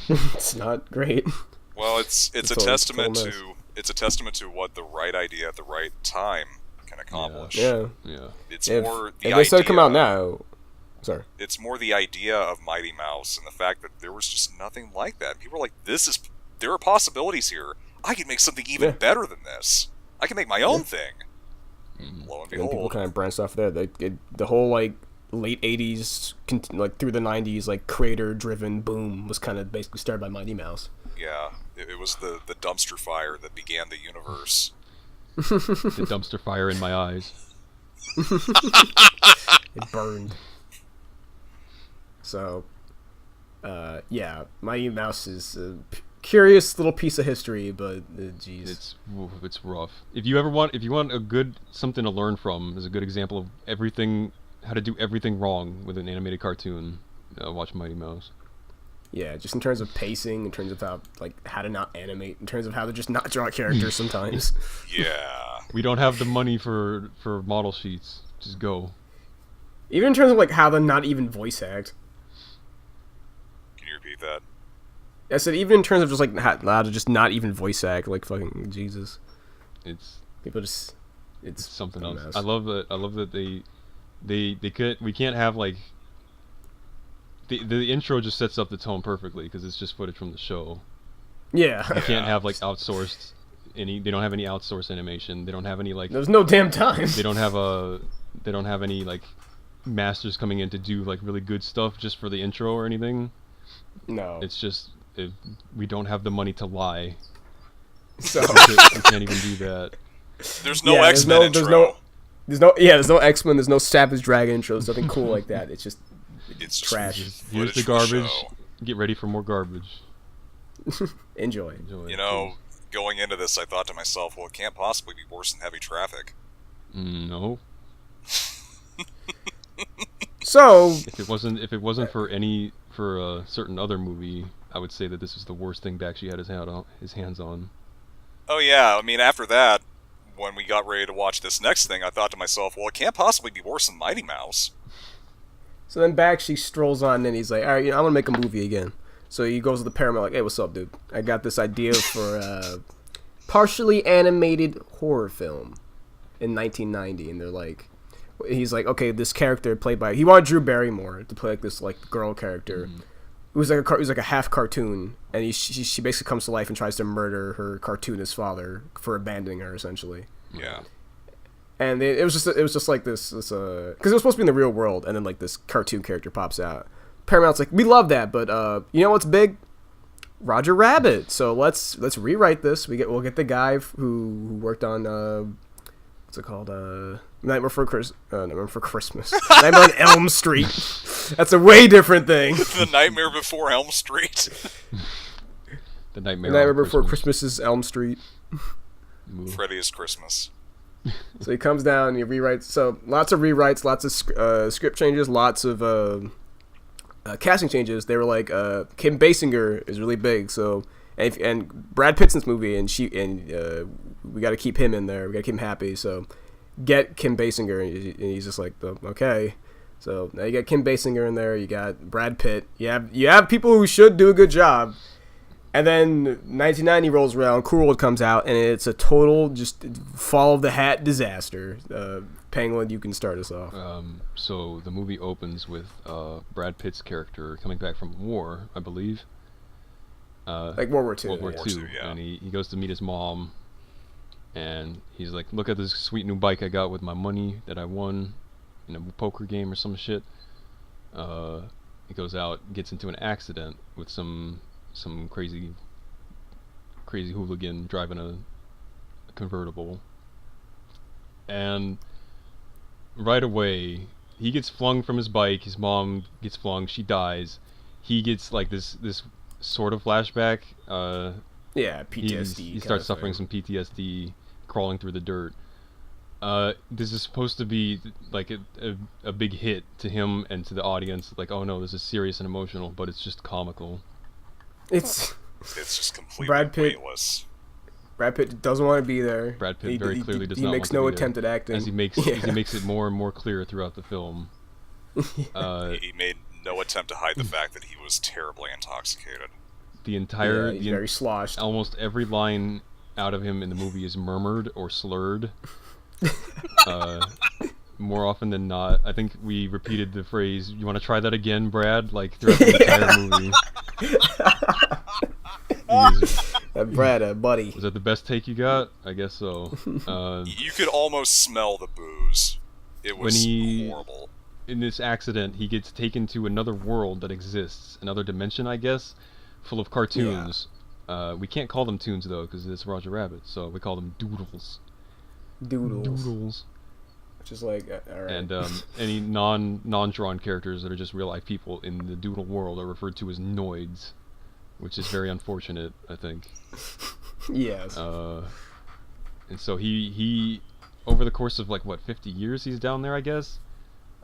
It's not great. Well, it's a testament to what the right idea at the right time can accomplish. Yeah. It's more the idea. If they come out now, sorry. It's more the idea of Mighty Mouse and the fact that there was just nothing like that. People were like, there are possibilities here. I can make something even better than this. I can make my own thing. Lo and behold. People kind of branched off there. The whole like late 80s, like through the 90s, like creator-driven boom was kind of basically started by Mighty Mouse. Yeah, it was the dumpster fire that began the universe. The dumpster fire in my eyes. It burned. So, yeah, Mighty Mouse is a curious little piece of history, but geez, it's rough. If you want a good something to learn from, is a good example of how to do everything wrong with an animated cartoon. Watch Mighty Mouse. Yeah, just in terms of pacing, in terms of how to not animate, in terms of how to just not draw characters sometimes. Yeah. We don't have the money for model sheets. Just go. Even in terms of like how to not even voice act. Can you repeat that? I said even in terms of just like how to just not even voice act, like fucking Jesus. It's something something else. Mess. I love that we can't have like the intro just sets up the tone perfectly because it's just footage from the show. Yeah. You can't have like outsourced they don't have any outsourced animation. They don't have any like there's no damn time. They don't have any like masters coming in to do like really good stuff just for the intro or anything. No. It's just we don't have the money to lie. So we can't even do that. There's no X-Men intro. There's no X-Men, there's no Savage Dragon intro, there's nothing cool like that. It's just it's trash. Here's the garbage. Get ready for more garbage. Enjoy. You know, going into this, I thought to myself, well, it can't possibly be worse than Heavy Traffic. No. So if it wasn't for a certain other movie, I would say that this is the worst thing Bakshi had his hands on. Oh yeah, I mean after that, when we got ready to watch this next thing, I thought to myself, well, it can't possibly be worse than Mighty Mouse. So then Bakshi strolls on and he's like, all right, I want to make a movie again. So he goes to the Paramount like, hey, what's up, dude? I got this idea for a partially animated horror film in 1990. And they're like, he's like, okay, this character played by, he wanted Drew Barrymore to play like this like girl character. It was like a half cartoon, and she basically comes to life and tries to murder her cartoonist father for abandoning her, essentially. Yeah. And it was just like this because it was supposed to be in the real world, and then like this cartoon character pops out. Paramount's like, we love that, but you know what's big? Roger Rabbit. So let's rewrite this. We'll get the guy who worked on what's it called? Nightmare Before Christmas. Nightmare on Elm Street. That's a way different thing. The Nightmare Before Elm Street. The Nightmare, Nightmare Before Christmas is Elm Street. Freddy is Christmas. So he comes down and he rewrites. So lots of rewrites, lots of script changes, lots of casting changes. They were like, Kim Basinger is really big. So and Brad Pitt's in this movie, and we got to keep him in there. We got to keep him happy. So get Kim Basinger, and he's just like, okay. So now you got Kim Basinger in there. You got Brad Pitt. You have people who should do a good job. And then 1990 rolls around, Cool World comes out, and it's a total just fall of the hat disaster. Penguin, you can start us off. So the movie opens with Brad Pitt's character coming back from war, I believe. Like World War II. World War II, yeah. And he goes to meet his mom, and he's like, look at this sweet new bike I got with my money that I won in a poker game or some shit. He goes out, gets into an accident with some crazy hooligan driving a convertible, and right away he gets flung from his bike. His mom gets flung. She dies. He gets like this sort of flashback. Yeah, PTSD. He starts suffering some PTSD, crawling through the dirt. This is supposed to be like a big hit to him and to the audience. Like, oh no, this is serious and emotional, but it's just comical. It's just completely Brad Pitt. weightless. Brad Pitt doesn't want to be there. Brad Pitt very clearly does not He want makes to no be attempt there, at acting. as he makes it more and more clear throughout the film. He made no attempt to hide the fact that he was terribly intoxicated. The entire he's very sloshed. Almost every line out of him in the movie is murmured or slurred. More often than not, I think we repeated the phrase, "You want to try that again, Brad?" Like throughout the entire movie. Brad, buddy. Was that the best take you got? I guess so. You could almost smell the booze. It was horrible. In this accident, he gets taken to another world that exists, another dimension, I guess, full of cartoons. Yeah. We can't call them tunes though, because it's Roger Rabbit, so we call them doodles. Doodles. Which is like, all right. And any non-drawn characters that are just real life people in the doodle world are referred to as noids, which is very unfortunate, I think. Yes. And so he over the course of 50 years he's down there, I guess.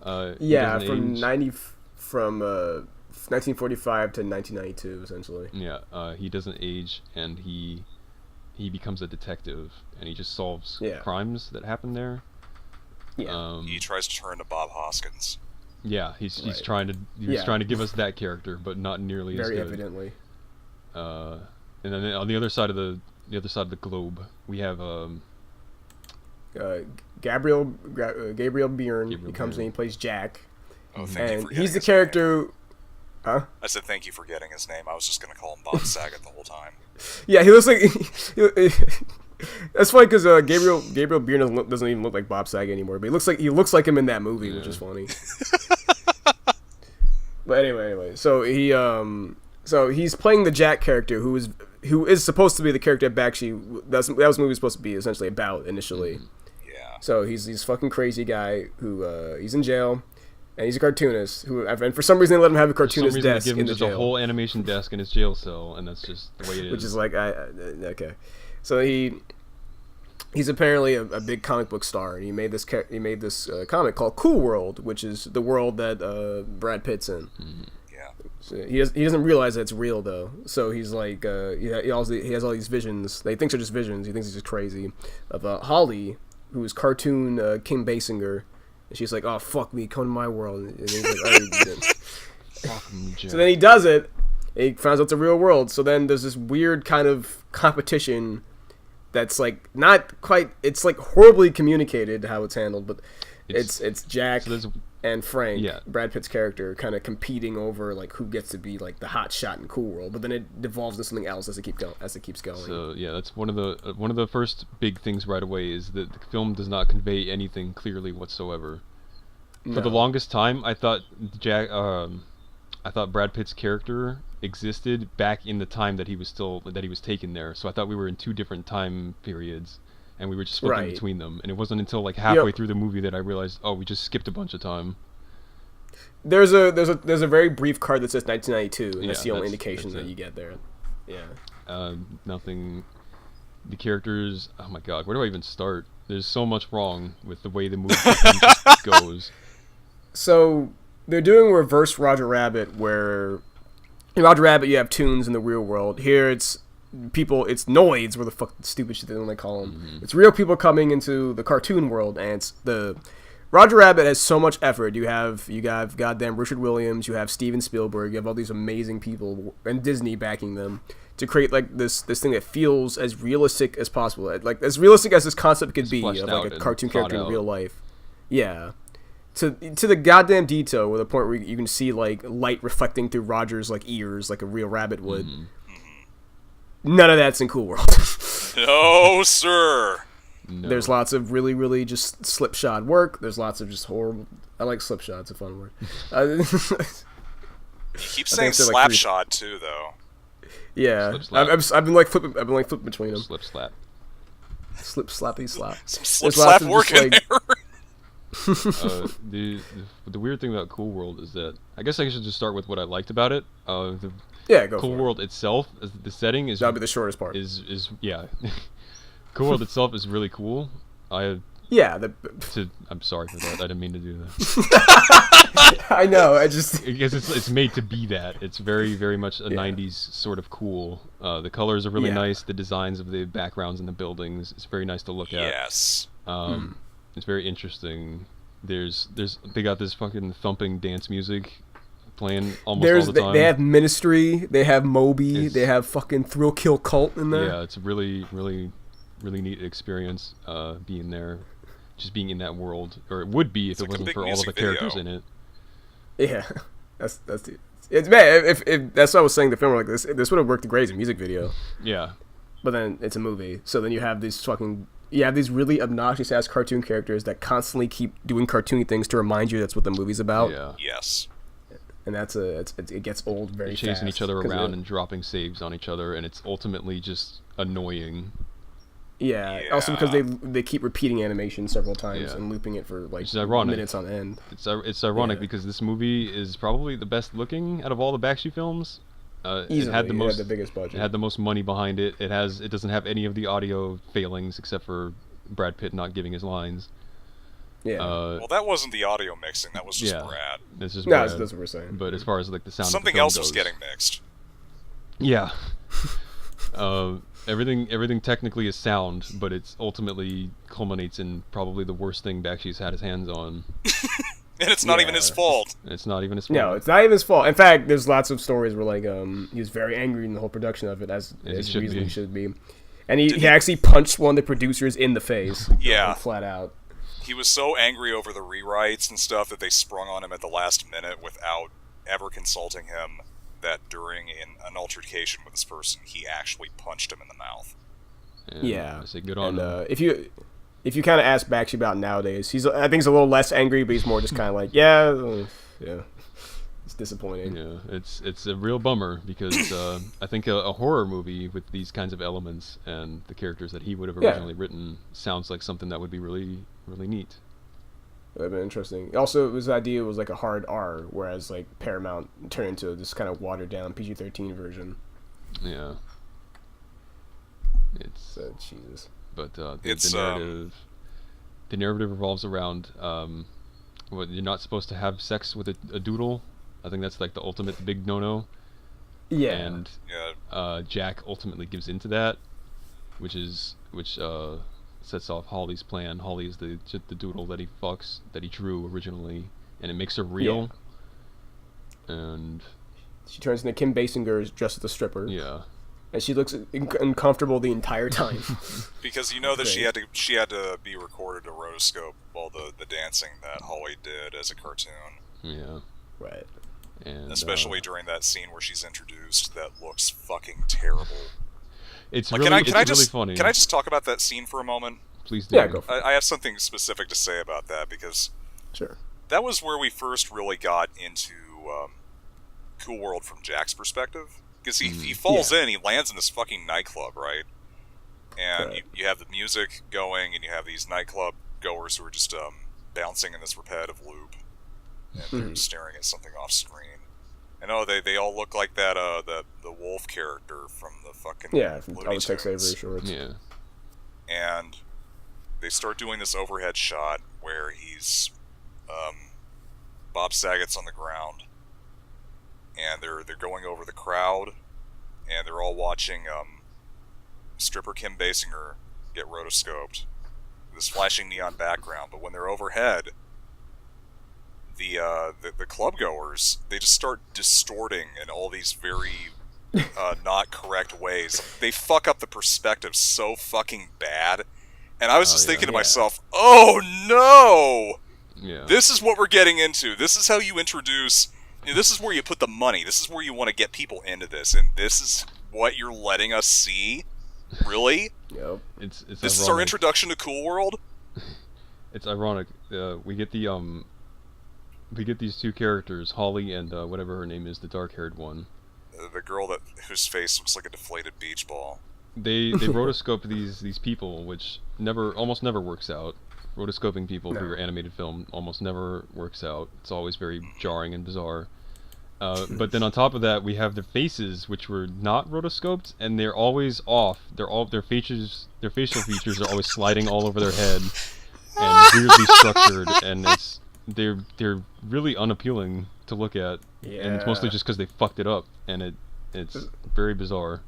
Yeah, from 1945 to 1992, essentially. Yeah, he doesn't age, and he becomes a detective, and he just solves crimes that happen there. Yeah. He tries to turn to Bob Hoskins. Yeah, he's trying to trying to give us that character, but not nearly as good. Very evidently. And then on the other side of the globe, we have Gabriel Byrne. He comes in, he plays Jack. Oh, thank you for getting he's the his character. Name. Huh? I said thank you for getting his name. I was just gonna call him Bob Saget the whole time. Yeah, he looks like. That's funny because Gabriel Byrne doesn't even look like Bob Saget anymore, but he looks like him in that movie, which is funny. But anyway, so he's playing the Jack character who is supposed to be the character that Bakshi that was the movie was supposed to be essentially about initially. Yeah. So he's this fucking crazy guy who he's in jail. And he's a cartoonist and for some reason they let him have a cartoonist desk in the jail. A whole animation desk in his jail cell, and that's just the way it is. Which is like, okay. So he's apparently a big comic book star, and he made this comic called Cool World, which is the world that Brad Pitt's in. Mm-hmm. Yeah. So he doesn't realize that it's real though. So he's like, he has all these visions. They think they're just visions. He thinks he's just crazy of Holly, who is cartoon Kim Basinger. And she's like, "Oh fuck me, come to my world." And he's like, Fuck me, Jack. So then he does it. And he finds out it's a real world. So then there's this weird kind of competition that's like not quite. It's like horribly communicated how it's handled, but it's Jack and Frank, Brad Pitt's character, kind of competing over like who gets to be like the hot shot in Cool World. But then it devolves into something else as it keeps going. So yeah, that's one of the first big things right away is that the film does not convey anything clearly whatsoever. No. For the longest time, I thought Brad Pitt's character existed back in the time that he was taken there. So I thought we were in two different time periods. and we were just flipping Right. between them. And it wasn't until like halfway Yep. through the movie that I realized, oh, we just skipped a bunch of time. There's a very brief card that says 1992, and that's Yeah, the only that's indication that it. you get there. Yeah. Nothing. The characters. Oh my god, where do I even start? There's so much wrong with the way the movie just goes. So they're doing reverse Roger Rabbit, where in Roger Rabbit you have toons in the real world. Here it's people, it's noids, where the fuck stupid shit they call them. Mm-hmm. It's real people coming into the cartoon world, and it's the Roger Rabbit has so much effort. You have goddamn Richard Williams, you have Steven Spielberg, you have all these amazing people and Disney backing them to create like this thing that feels as realistic as possible, like as realistic as this concept could It's be fleshed of out like a and cartoon thought character in out. real life. Yeah. To the goddamn detail, where the point where you can see like light reflecting through Roger's like ears, like a real rabbit would. Mhm. None of that's in Cool World. No, sir. No. There's lots of really, really just slipshod work. There's lots of just horrible. I like slipshod. It's a fun word. You keep I saying think they're, like, slapshot too, though. yeah, Slip slap. I've been like flipping. I've been like flipping between them. Slip slap. Slip slappy slap. Some slip There's lots slap of work just, in like- there. The weird thing about Cool World is that I guess I should just start with what I liked about it. The Yeah, go Cool for World itself, the setting it. is That'll be the shortest part. is yeah. Cool World itself is really cool. Yeah, I'm sorry for that. I didn't mean to do that. I know. I just I guess it's made to be that. It's very, very much a Yeah. 90s sort of cool. The colors are really Yeah. nice. The designs of the backgrounds and the buildings, it's very nice to look at. Yes. It's very interesting. They got this fucking thumping dance music playing almost all the time. they have Ministry. They have Moby. It's- They have fucking Thrill Kill Cult in there. Yeah, it's a really, really, really neat experience being there, just being in that world, or it would be if It's it like a wasn't big for all of the music characters video. in it. Yeah, that's it's man. If that's what I was saying, the film like this would have worked great as a music video, Yeah, but then it's a movie. So then you have these really obnoxious ass cartoon characters that constantly keep doing cartoony things to remind you that's what the movie's about. yeah. Yes. And it gets old very They're fast. chasing each other 'cause around and dropping saves on each other, and it's ultimately just annoying. yeah. Also because Yeah. they keep repeating animation several times Yeah. and looping it for like Which is ironic. minutes on end. It's ironic Yeah. because this movie is probably the best looking out of all the Bakshi films. Easily, it had the most the biggest budget. It had the most money behind it. It doesn't have any of the audio failings except for Brad Pitt not giving his lines. yeah. Well, that wasn't the audio mixing. That was just yeah. Brad. It's just No, Brad. that's what we're saying. But as far as like the sound, Something of the film else was goes, getting mixed. Yeah. Everything technically is sound, but it's ultimately culminates in probably the worst thing Bakshi's had his hands on. And it's not even his Yeah. fault. It's not even his fault. No, it's not even his fault. In fact, there's lots of stories where like he was very angry in the whole production of it, as As he as should reasonably be. should be, and he actually punched one of the producers in the face. Yeah. like, flat out. He was so angry over the rewrites and stuff that they sprung on him at the last minute without ever consulting him, that during an altercation with this person, he actually punched him in the mouth. And Yeah, I say good on and him. if you kind of ask Bakshi about nowadays, I think he's a little less angry, but he's more just kind of like, yeah, it's disappointing. Yeah, it's a real bummer because I think a horror movie with these kinds of elements and the characters that he would have Yeah. originally written sounds like something that would be really, really neat. That'd been interesting. Also, his idea was like a hard R, whereas like Paramount turned into this kind of watered down PG-13 version. Yeah. It's So Jesus. but It's, the narrative revolves around what you're not supposed to have sex with a doodle. I think that's like the ultimate big no-no. Yeah. And Yeah. Jack ultimately gives into that, which sets off Holly's plan. Holly is the doodle that he fucks, that he drew originally, and it makes her real. And She turns into Kim Basinger dressed as a stripper, yeah, and she looks uncomfortable the entire time. Because you know that Okay. she had to be recorded to rotoscope all the dancing that Holly did as a cartoon. yeah, Right. and Especially during that scene where she's introduced, that looks fucking terrible. it's Like, really, can I it's just really funny. can I just talk about that scene for a moment? Please do. Yeah, go for it. I have something specific to say about that because Sure. that was where we first really got into Cool World from Jack's perspective. Because he falls in, he lands in this fucking nightclub, right? And you have the music going, and you have these nightclub goers who are just bouncing in this repetitive loop, and they're staring at something off screen. And they all look like that the wolf character from the fucking from Looney all the Tex Avery Tunes. shorts. Yeah. And they start doing this overhead shot where he's Bob Saget's on the ground, and they're going over the crowd, and they're all watching stripper Kim Basinger get rotoscoped. This flashing neon background, but when they're overhead, the club goers, they just start distorting in all these very not correct ways. They fuck up the perspective so fucking bad. And I was just thinking to myself, oh no! Yeah. This is what we're getting into. This is how you introduce... this is where you put the money. This is where you want to get people into this. And this is what you're letting us see? Really? Yep. It's this is our introduction to Cool World? It's ironic. We get these two characters, Holly and whatever her name is, the dark-haired one. The girl whose face looks like a deflated beach ball. They rotoscope these people, which almost never works out. Rotoscoping people for your animated film almost never works out. It's always very jarring and bizarre. But then on top of that, we have their faces, which were not rotoscoped, and they're always off. Their facial features are always sliding all over their head and weirdly structured, and they're really unappealing to look at. Yeah. And it's mostly just because they fucked it up, and it's very bizarre.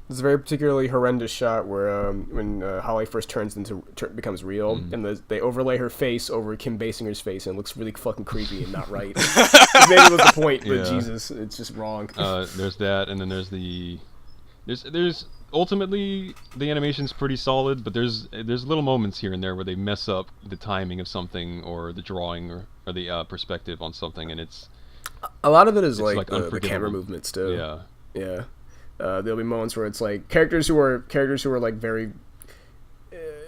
There's a very particularly horrendous shot where when Holly first becomes real, and they overlay her face over Kim Basinger's face, and it looks really fucking creepy and not right. Maybe it was the point, but Jesus, it's just wrong. There's that, and then there's ultimately the animation's pretty solid, but there's little moments here and there where they mess up the timing of something or the drawing or the perspective on something, and it's a lot of it is like the unforgivable. camera movements too. Yeah. There'll be moments where it's like characters who are like very.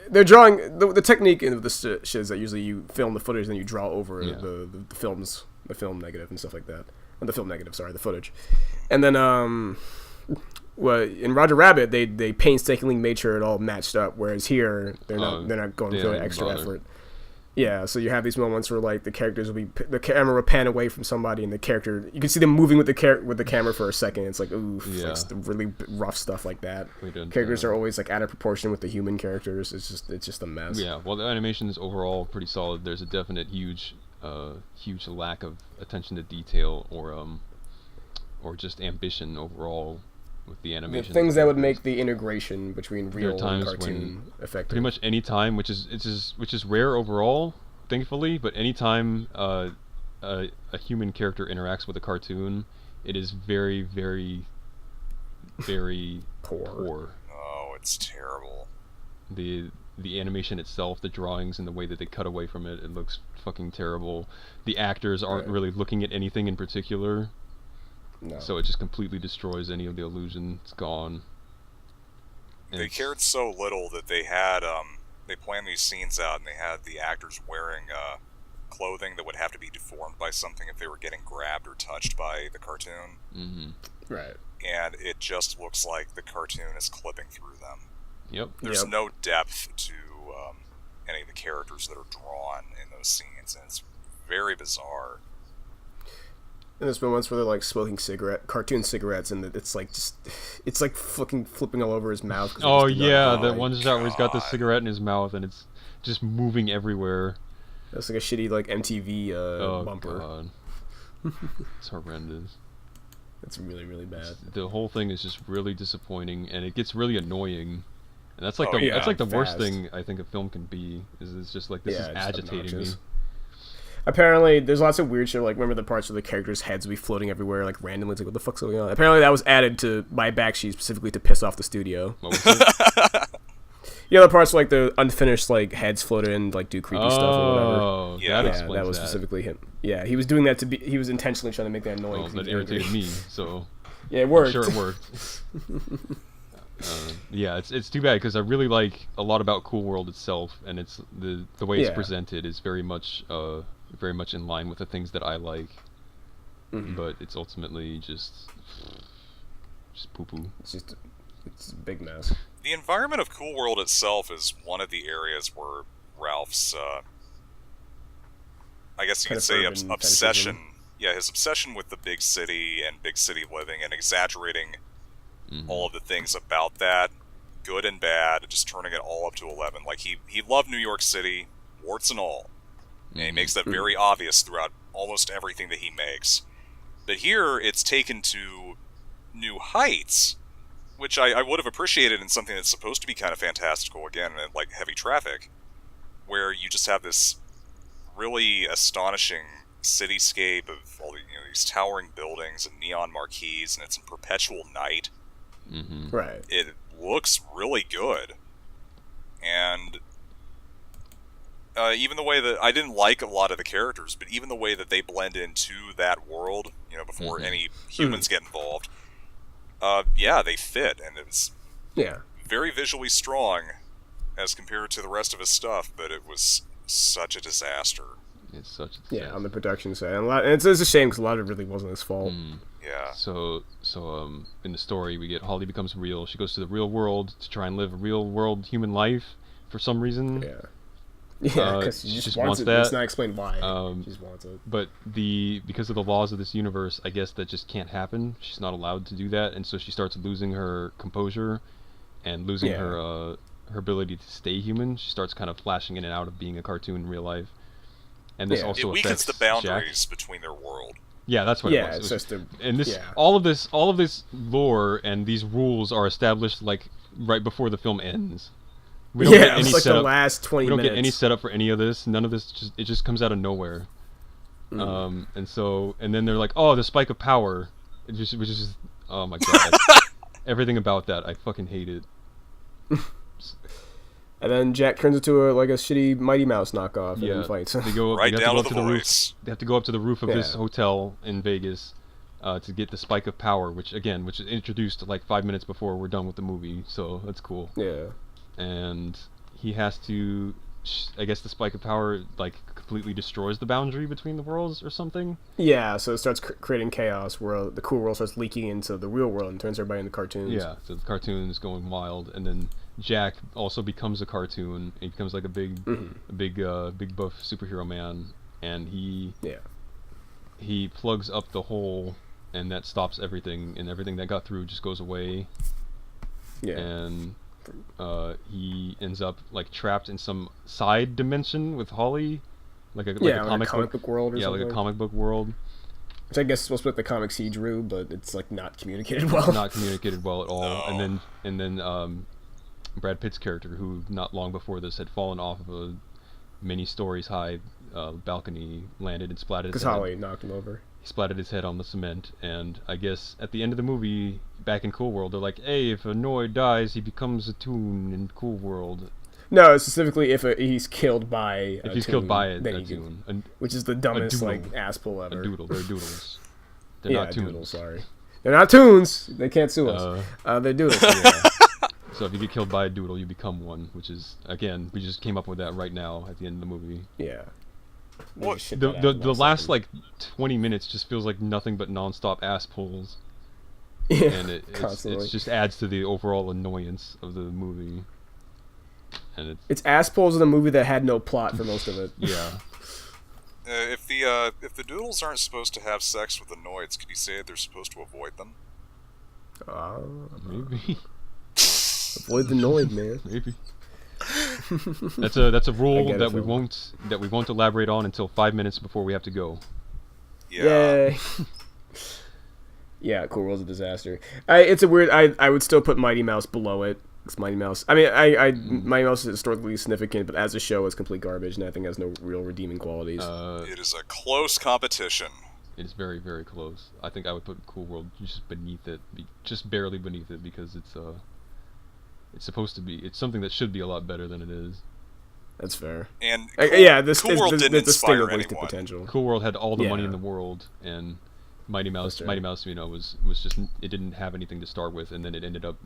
They're drawing the technique of the shit is that usually you film the footage and then you draw over the film negative and stuff like that. And the film negative, sorry, the footage, and then well, in Roger Rabbit they painstakingly made sure it all matched up, whereas here they're not going through the extra effort. Yeah, so you have these moments where like the camera will pan away from somebody and the character, you can see them moving with the camera for a second. It's like oof, like really rough stuff like that. Characters are always like out of proportion with the human characters. It's just a mess. Yeah, well, the animation is overall pretty solid. There's a definite huge lack of attention to detail or just ambition overall with the animation. The things that would make the integration between real and cartoon effective. Pretty much any time, which is rare overall, thankfully, but any time a human character interacts with a cartoon, it is very, very, very poor. Oh, it's terrible. The animation itself, the drawings, and the way that they cut away from it, it looks fucking terrible. The actors aren't really looking at anything in particular. No. So it just completely destroys any of the illusion. It's gone. And they cared so little that they had they planned these scenes out and they had the actors wearing clothing that would have to be deformed by something if they were getting grabbed or touched by the cartoon. Mm-hmm. Right. And it just looks like the cartoon is clipping through them. Yep. There's no depth to any of the characters that are drawn in those scenes, and it's very bizarre. And there's moments where they're like smoking cartoon cigarettes, and it's like fucking flipping all over his mouth. Oh yeah, that one shot where he's got the cigarette in his mouth and it's just moving everywhere. That's like a shitty like MTV bumper. God. It's horrendous. It's really, really bad. The whole thing is just really disappointing, and it gets really annoying. And that's like the worst thing I think a film can be. Is it's just like this is agitating me. Apparently, there's lots of weird shit. Like, remember the parts where the characters' heads will be floating everywhere, like randomly. It's like, what the fuck's going on? Apparently, that was added by Bakshi specifically to piss off the studio. What was it? The parts where, like the unfinished like heads floated and like do creepy stuff or whatever. Oh, yeah, that was specifically him. Yeah, he was doing that he was intentionally trying to make that annoying. Well, that irritated me. So yeah, it worked. I'm sure it worked. Yeah, it's too bad because I really like a lot about Cool World itself, and it's the way it's presented is very much in line with the things that I like. Mm-hmm. But it's ultimately just poo poo. It's a big mess. The environment of Cool World itself is one of the areas where Ralph's, I guess you Kind could of say, urban obsession. fetishism. Yeah, his obsession with the big city and big city living and exaggerating all of the things about that, good and bad, just turning it all up to 11. Like, he loved New York City, warts and all. And he makes that very obvious throughout almost everything that he makes. But here, it's taken to new heights, which I would have appreciated in something that's supposed to be kind of fantastical, again, like Heavy Traffic, where you just have this really astonishing cityscape of all the, these towering buildings and neon marquees, and it's in perpetual night. Right. It looks really good. And even the way that I didn't like a lot of the characters, but even the way that they blend into that world, before any humans get involved, yeah, they fit, and it's very visually strong as compared to the rest of his stuff, but it was such a disaster. It's such a disaster. On the production side, and it's a shame because a lot of it really wasn't his fault. Yeah. So in the story, we get Holly becomes real. She goes to the real world to try and live a real world human life for some reason. Yeah, because she just wants it. that. It's not explained why. She just wants it. But because of the laws of this universe, I guess that just can't happen. She's not allowed to do that, and so she starts losing her composure and losing her ability to stay human. She starts kind of flashing in and out of being a cartoon in real life. And this also it weakens affects the boundaries Jack. between their world. Yeah, that's what it was. It's just all of this lore and these rules are established like right before the film ends. We don't get any it's like setup. the last 20 minutes. We don't get any setup for any of this. None of this. It just comes out of nowhere. And then they're like, oh, the spike of power. Which is just, oh my god. Everything about that, I fucking hate it. And then Jack turns into a shitty Mighty Mouse knockoff and then fights. They go Right down to the roof. They have to go up to the roof of this hotel in Vegas to get the spike of power, which is introduced like 5 minutes before we're done with the movie. So that's cool. Yeah. And he has to, I guess the spike of power like completely destroys the boundary between the worlds or something. Yeah, so it starts creating chaos where the cool world starts leaking into the real world and turns everybody into cartoons. Yeah, so the cartoon is going wild, and then Jack also becomes a cartoon. He becomes like a big buff superhero man, and he plugs up the hole, and that stops everything, and everything that got through just goes away. Yeah. And he ends up like trapped in some side dimension with Holly, like a comic book world or something. Like a comic book world. Which I guess is supposed to be like the comics he drew, but it's like not communicated well. Not communicated well at all. No. And then Brad Pitt's character, who not long before this had fallen off of a many stories high balcony, landed and splatted his head. Because Holly knocked him over. He splatted his head on the cement, and I guess at the end of the movie, back in Cool World, they're like, hey, if a Noid dies, he becomes a toon in Cool World. No, specifically if he's killed by a If he's toon, killed by a then toon. Which is the dumbest ass pull ever. A doodle. They're doodles. They're not toons. Doodles, sorry. They're not toons. They can't sue us. They're doodles. So if you get killed by a doodle, you become one, which is, again, we just came up with that right now at the end of the movie. Yeah. Well, the last like 20 minutes just feels like nothing but non-stop ass pulls. Yeah, and it just adds to the overall annoyance of the movie. And it's ass pulls in a movie that had no plot for most of it. Yeah. If the doodles aren't supposed to have sex with the Noids, could you say they're supposed to avoid them? Maybe. Avoid the Noid, man. Maybe. That's a rule that we won't elaborate on until 5 minutes before we have to go. Yeah. Yeah, Cool World's a disaster. It's a weird. I would still put Mighty Mouse below it. It's Mighty Mouse. I mean, Mighty Mouse is historically significant, but as a show, it's complete garbage, and I think has no real redeeming qualities. It is a close competition. It is very, very close. I think I would put Cool World just beneath it, just barely beneath it, because it's supposed to be. It's something that should be a lot better than it is. That's fair. And Cool World didn't inspire anyone. Potential. Cool World had all the money in the world, and Mighty Mouse, was just, it didn't have anything to start with, and then it ended up,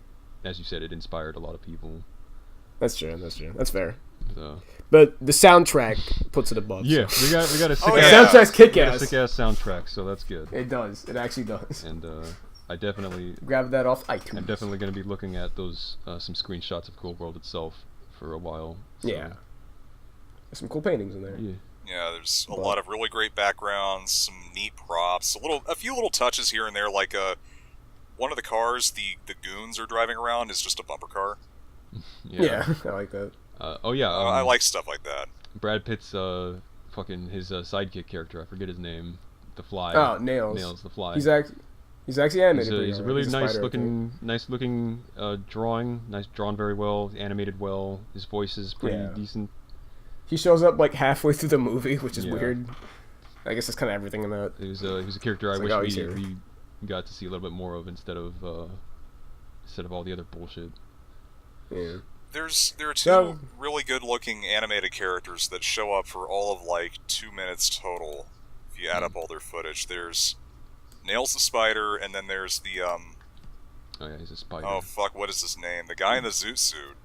as you said, it inspired a lot of people. That's true. That's fair. So. But the soundtrack puts it above. Yeah, we got a sick soundtrack's kick-ass. Sick-ass soundtrack, so that's good. It does. It actually does. And I definitely grab that off iTunes. I'm definitely going to be looking at those some screenshots of Cool World itself for a while. So. Yeah. There's some cool paintings in there. Yeah. Yeah, there's a lot of really great backgrounds, some neat props, a few little touches here and there, like one of the cars the goons are driving around is just a bumper car. Yeah, I like that. I like stuff like that. Brad Pitt's fucking his sidekick character, I forget his name, the Fly. Oh, Nails. Nails the Fly. He's actually animated. He's a really nice looking drawing, drawn very well, animated well. His voice is pretty decent. He shows up like halfway through the movie, which is weird. I guess that's kind of everything in that. He was a character I wish we got to see a little bit more of instead of all the other bullshit. Yeah. There are two really good-looking animated characters that show up for all of like 2 minutes total. If you add up all their footage, there's Nails the Spider, and then there's the Oh yeah, he's a spider. Oh fuck, what is his name? The guy in the zoot suit.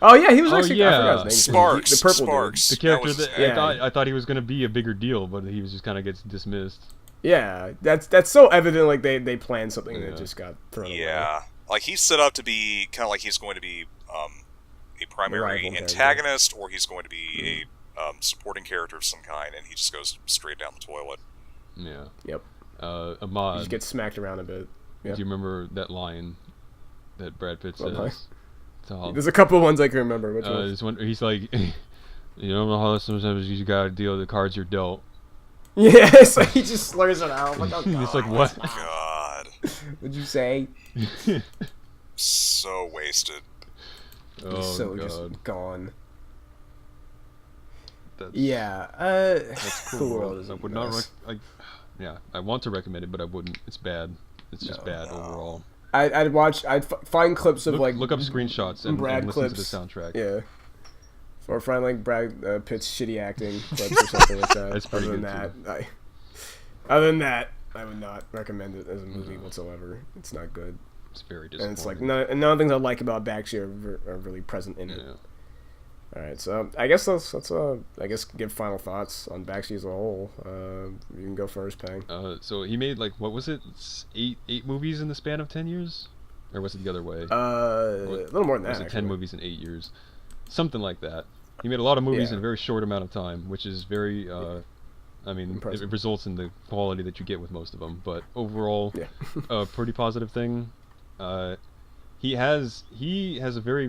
Oh yeah, he was actually. Yeah. I forgot his name. Sparks. The purple Sparks. The character that I thought he was gonna be a bigger deal, but he was just kind of gets dismissed. Yeah, that's so evident. Like they planned something that just got thrown away. Yeah, like he's set up to be kind of like he's going to be a primary antagonist, or he's going to be a supporting character of some kind, and he just goes straight down the toilet. Yeah. Yep. Ahmad. He just gets smacked around a bit. Yeah. Do you remember that line that Brad Pitt says? There's a couple of ones I can remember. Which one? He's like, you don't know how sometimes you gotta deal with the cards you're dealt. Yeah, so he just slurs it out. Like, oh, it's like, what? God. What'd you say? So wasted. Oh, so God. just gone. That's Cool World is I would not I want to recommend it, but I wouldn't. It's bad. It's just bad overall. I'd find clips of look up screenshots and Brad listen clips. to the soundtrack. Yeah. Or find like Brad Pitt's shitty acting clips or something like that. That's pretty good Other than that, I would not recommend it as a movie whatsoever. It's not good. It's very disappointing. And it's like none of the things I like about Bakshi are really present in it. Yeah. All right, so I guess let's give final thoughts on Bakshi as a whole. You can go first, Pang. So he made like what was it? Eight movies in the span of 10 years, or was it the other way? A little more than that. Was it 10 movies in 8 years? Something like that. He made a lot of movies in a very short amount of time, which is very. I mean, it results in the quality that you get with most of them, but overall, a pretty positive thing. He has a very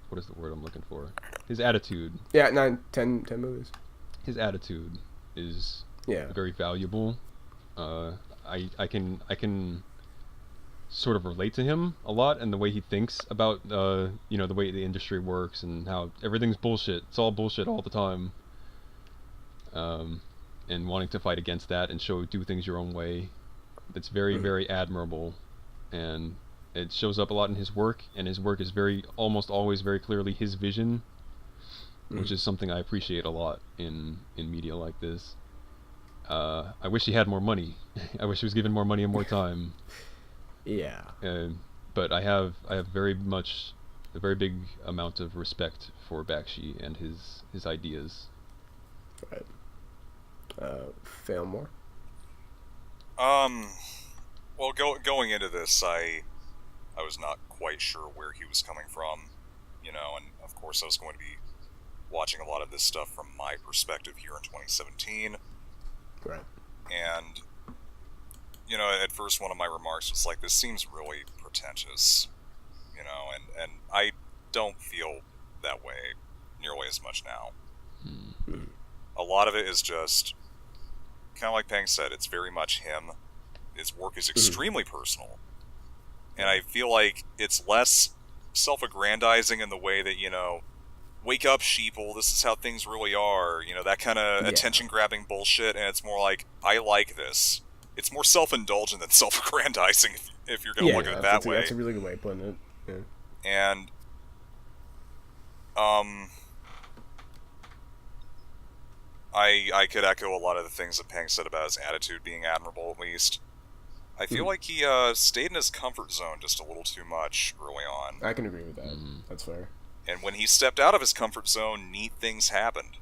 what is the word I'm looking for? His attitude. Yeah, 10 movies. His attitude is very valuable. I can sort of relate to him a lot and the way he thinks about the way the industry works and how everything's bullshit. It's all bullshit all the time. And wanting to fight against that and do things your own way. That's very, very admirable, and it shows up a lot in his work, and his work is almost always very clearly his vision, which is something I appreciate a lot in media like this. I wish he had more money. I wish he was given more money and more time. Yeah. But I have a very big amount of respect for Bakshi and his ideas. Right. Fail more. Well, going into this, I was not quite sure where he was coming from, and of course I was going to be watching a lot of this stuff from my perspective here in 2017. Right. And, at first one of my remarks was like, this seems really pretentious, and I don't feel that way nearly as much now. Mm-hmm. A lot of it is just, kind of like Peng said, it's very much him. His work is extremely personal. And I feel like it's less self-aggrandizing in the way that, wake up, sheeple, this is how things really are, that kind of attention-grabbing bullshit, and it's more like, I like this. It's more self-indulgent than self-aggrandizing, if you're going to look at it that way. That's a really good way of putting it. Yeah. And, I could echo a lot of the things that Peng said about his attitude being admirable, at least. I feel like he stayed in his comfort zone just a little too much early on. I can agree with that. That's fair. And when he stepped out of his comfort zone, neat things happened.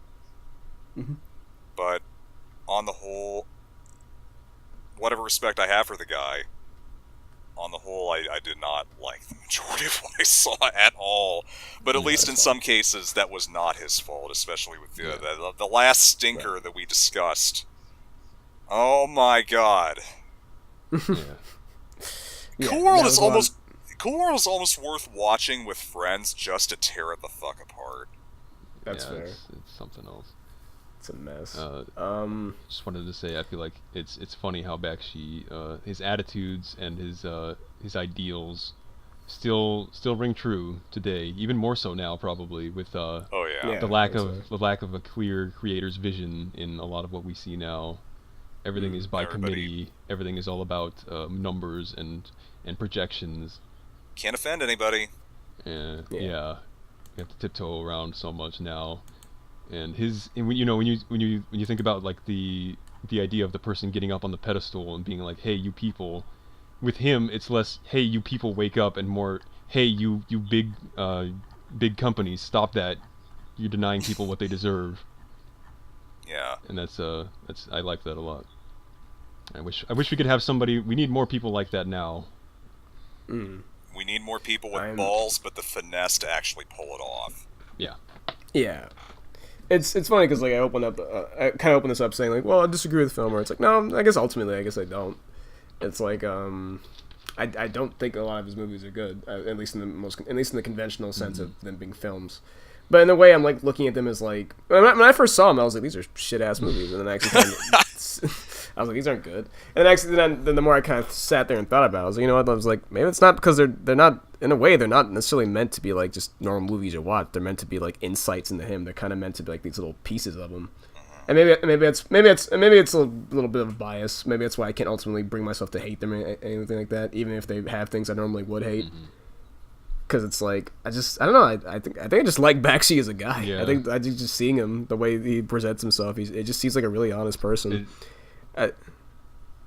But on the whole, whatever respect I have for the guy, on the whole, I did not like the majority of what I saw at all. But at least in some cases, that was not his fault, especially with the last stinker that we discussed. Oh my god. Cool World is almost worth watching with friends just to tear it the fuck apart. That's fair. It's something else. It's a mess. Just wanted to say, I feel like it's funny how Bakshi, his attitudes and his ideals still ring true today, even more so now probably with the lack of a clear creator's vision in a lot of what we see now. Everything is by committee. Everything is all about numbers and projections. Can't offend anybody. Yeah. You have to tiptoe around so much now. And when you think about like the idea of the person getting up on the pedestal and being like, "Hey, you people," with him it's less, "Hey, you people, wake up," and more, "Hey, you big companies, stop that! You're denying people what they deserve." Yeah. And that's I like that a lot. I wish we could have somebody. We need more people like that now. We need more people with balls, but the finesse to actually pull it off. Yeah. Yeah. It's funny because like I kind of open this up saying like, well, I disagree with the film, or it's like, no, I guess ultimately I don't. It's like I don't think a lot of his movies are good, at least in the conventional sense of them being films. But in a way, I'm like looking at them as like when I first saw them, I was like, these are shit ass movies, and then I actually I was like, these aren't good. And then the more I kind of sat there and thought about it, I was like, you know what? I was like, maybe it's not because they're not, in a way, they're not necessarily meant to be like just normal movies you watch. They're meant to be like insights into him. They're kind of meant to be like these little pieces of him. And maybe it's a little bit of bias. Maybe that's why I can't ultimately bring myself to hate them or anything like that, even if they have things I normally would hate. Because it's like I don't know. I think I just like Bakshi as a guy. Yeah. I think just seeing him, the way he presents himself, it just seems like a really honest person.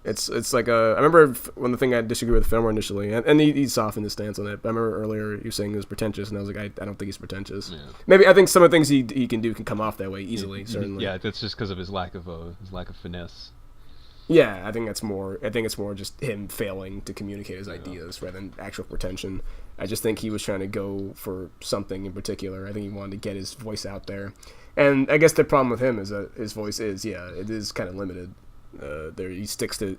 It's like I remember when the thing I disagree with Fillmore initially, and he softened his stance on it. But I remember earlier you saying he was pretentious, and I was like, I don't think he's pretentious. Yeah. Maybe I think some of the things he can do can come off that way easily. Certainly. Yeah, that's just because of his lack of finesse. Yeah, I think it's more just him failing to communicate his ideas rather than actual pretension. I just think he was trying to go for something in particular. I think he wanted to get his voice out there, and I guess the problem with him is that his voice is it is kind of limited. He sticks to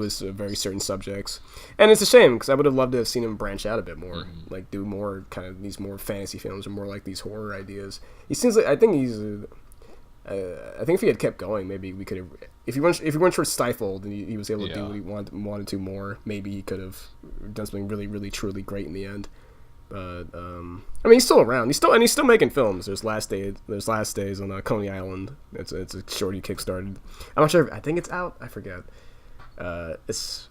his very certain subjects, and it's a shame because I would have loved to have seen him branch out a bit more, like do more kind of these more fantasy films or more like these horror ideas. He seems like I think if he had kept going, maybe we could have. If he weren't sort of stifled and he was able to do what he wanted to more, maybe he could have done something really, really, truly great in the end. But I mean, he's still around. He's still making films. There's Last Days on Coney Island. It's a short he kickstarted. I'm not sure. I think it's out. I forget. It's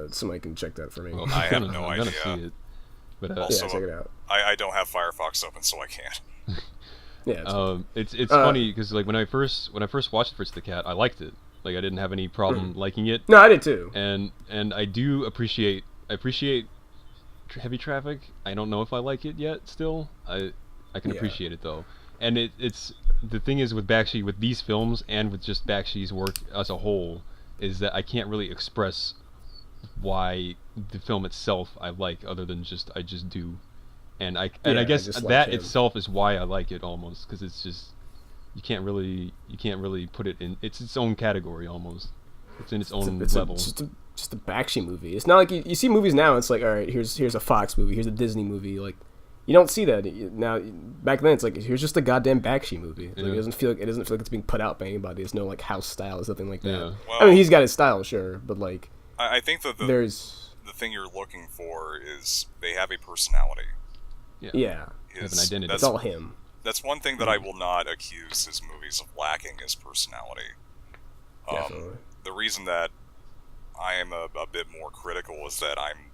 somebody can check that for me. Well, I have no idea. I'm gonna see it. But also, check it out. I don't have Firefox open, so I can't. Yeah, it's funny because like when I first watched Fritz the Cat, I liked it. Like I didn't have any problem liking it. No, I did too. And I do appreciate Heavy Traffic. I don't know if I like it yet. Still, I can appreciate it though. And it's the thing is with Bakshi, with these films and with just Bakshi's work as a whole, is that I can't really express why the film itself I like other than I just do. And I guess that itself is why I like it almost, because it's just you can't really put it in its own category almost. It's in its own level. Just a Bakshi movie. It's not like you see movies now. It's like, all right, here's a Fox movie, here's a Disney movie. Like you don't see that now. Back then, it's like here's just a goddamn Bakshi movie. Like, it doesn't feel like it's being put out by anybody. There's no like house style. There's nothing like that. Yeah. Well, I mean, he's got his style, sure, but like I think that the thing you're looking for is they have a personality. Yeah. Have an identity. It's all him. That's one thing that I will not accuse his movies of lacking is personality. Definitely. The reason that I am a bit more critical is that I'm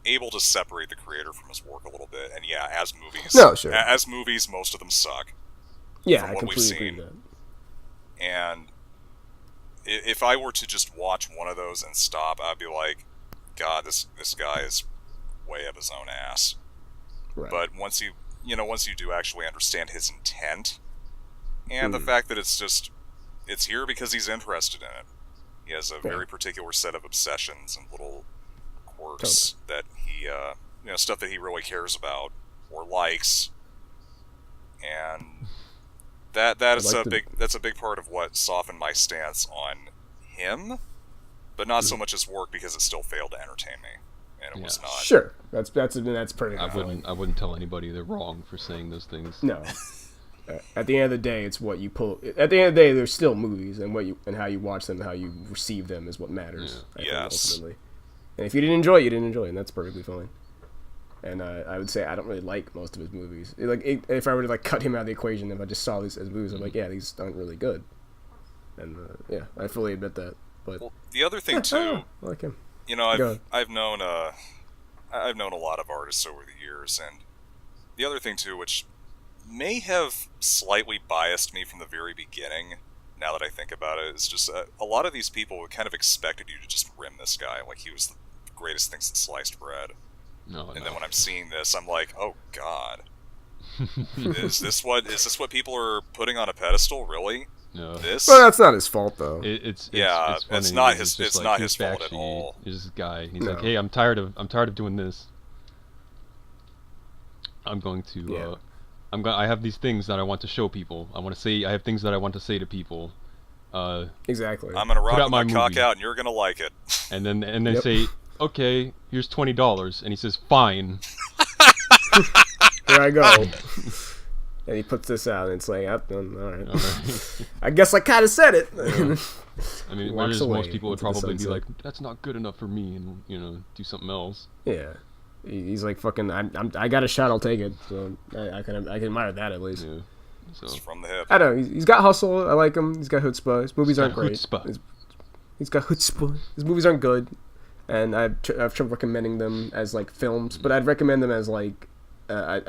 able to separate the creator from his work a little bit. And yeah, as movies, most of them suck. Yeah, I completely agree with that. And if I were to just watch one of those and stop, I'd be like, God, this guy is way up his own ass. Right. But once you do actually understand his intent, and the fact that it's here because he's interested in it, He has a very particular set of obsessions and little quirks that he, stuff that he really cares about or likes, and that's a big part of what softened my stance on him, but not so much his work because it still failed to entertain me, and it was not. Sure, that's pretty. I wouldn't tell anybody they're wrong for saying those things. No. At the end of the day, it's what you pull. At the end of the day, there's still movies, and how you watch them, and how you receive them is what matters. I think, ultimately. And if you didn't enjoy it, you didn't enjoy it, and that's perfectly fine. And I would say I don't really like most of his movies. If I were to cut him out of the equation, if I just saw these as movies, I'm like, yeah, these aren't really good. And I fully admit that. But the other thing too, I like him. I've known a lot of artists over the years, and the other thing too, which may have slightly biased me from the very beginning, now that I think about it, is just a lot of these people kind of expected you to just rim this guy like he was the greatest thing since sliced bread. Then when I'm seeing this, I'm like, oh god, is this what people are putting on a pedestal? Really? No. Well, that's not his fault though. It's not his fault at all. There's this guy. He's like, hey, I'm tired of doing this. I'm going to. I have these things that I want to show people. I have things that I want to say to people. Exactly. I'm gonna rock my cock out, and you're gonna like it. And then they say, okay, here's $20, and he says, fine. Here I go. And he puts this out, and it's like, all right. I guess I kind of said it. I mean, most people would probably be like, that's not good enough for me, and do something else. Yeah. He's like, fucking, I got a shot, I'll take it. So I can admire that at least. Yeah. So. It's from the hip. I don't know. He's got hustle. I like him. He's got chutzpah. His movies aren't great. He's got chutzpah. His movies aren't good, and I've trouble recommending them as films. But I'd recommend them as a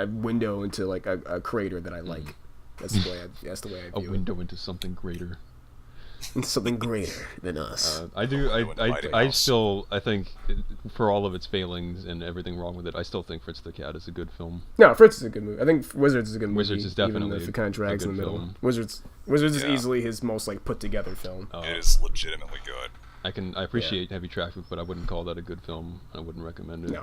window into a creator that I like. That's the way I view it. A window into something greater. Something greater than us. I think, for all of its failings and everything wrong with it, I still think Fritz the Cat is a good film. No, Fritz is a good movie. I think Wizards is a good movie. Wizards is definitely even if it kind of drags in the middle. film. Wizards is easily his most put together film. It is legitimately good. I appreciate Heavy Traffic, but I wouldn't call that a good film. I wouldn't recommend it.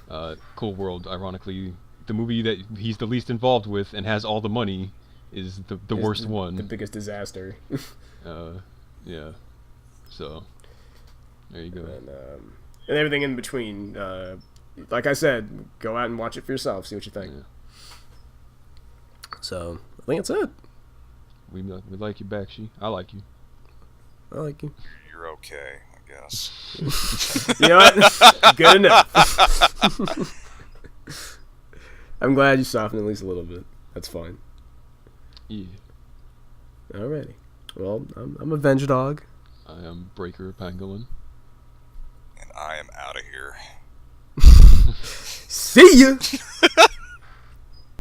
No. Cool World, ironically, the movie that he's the least involved with and has all the money is the worst one. The biggest disaster. Yeah. So, there you go. And everything in between. Like I said, go out and watch it for yourself. See what you think. Yeah. So, I think that's it. We like you, Bakshi. I like you. I like you. You're okay, I guess. You know what? Good enough. I'm glad you softened at least a little bit. That's fine. Yeah. Alrighty. Well, I'm a Venge Dog. I am Breaker Pangolin. And I am out of here. See ya!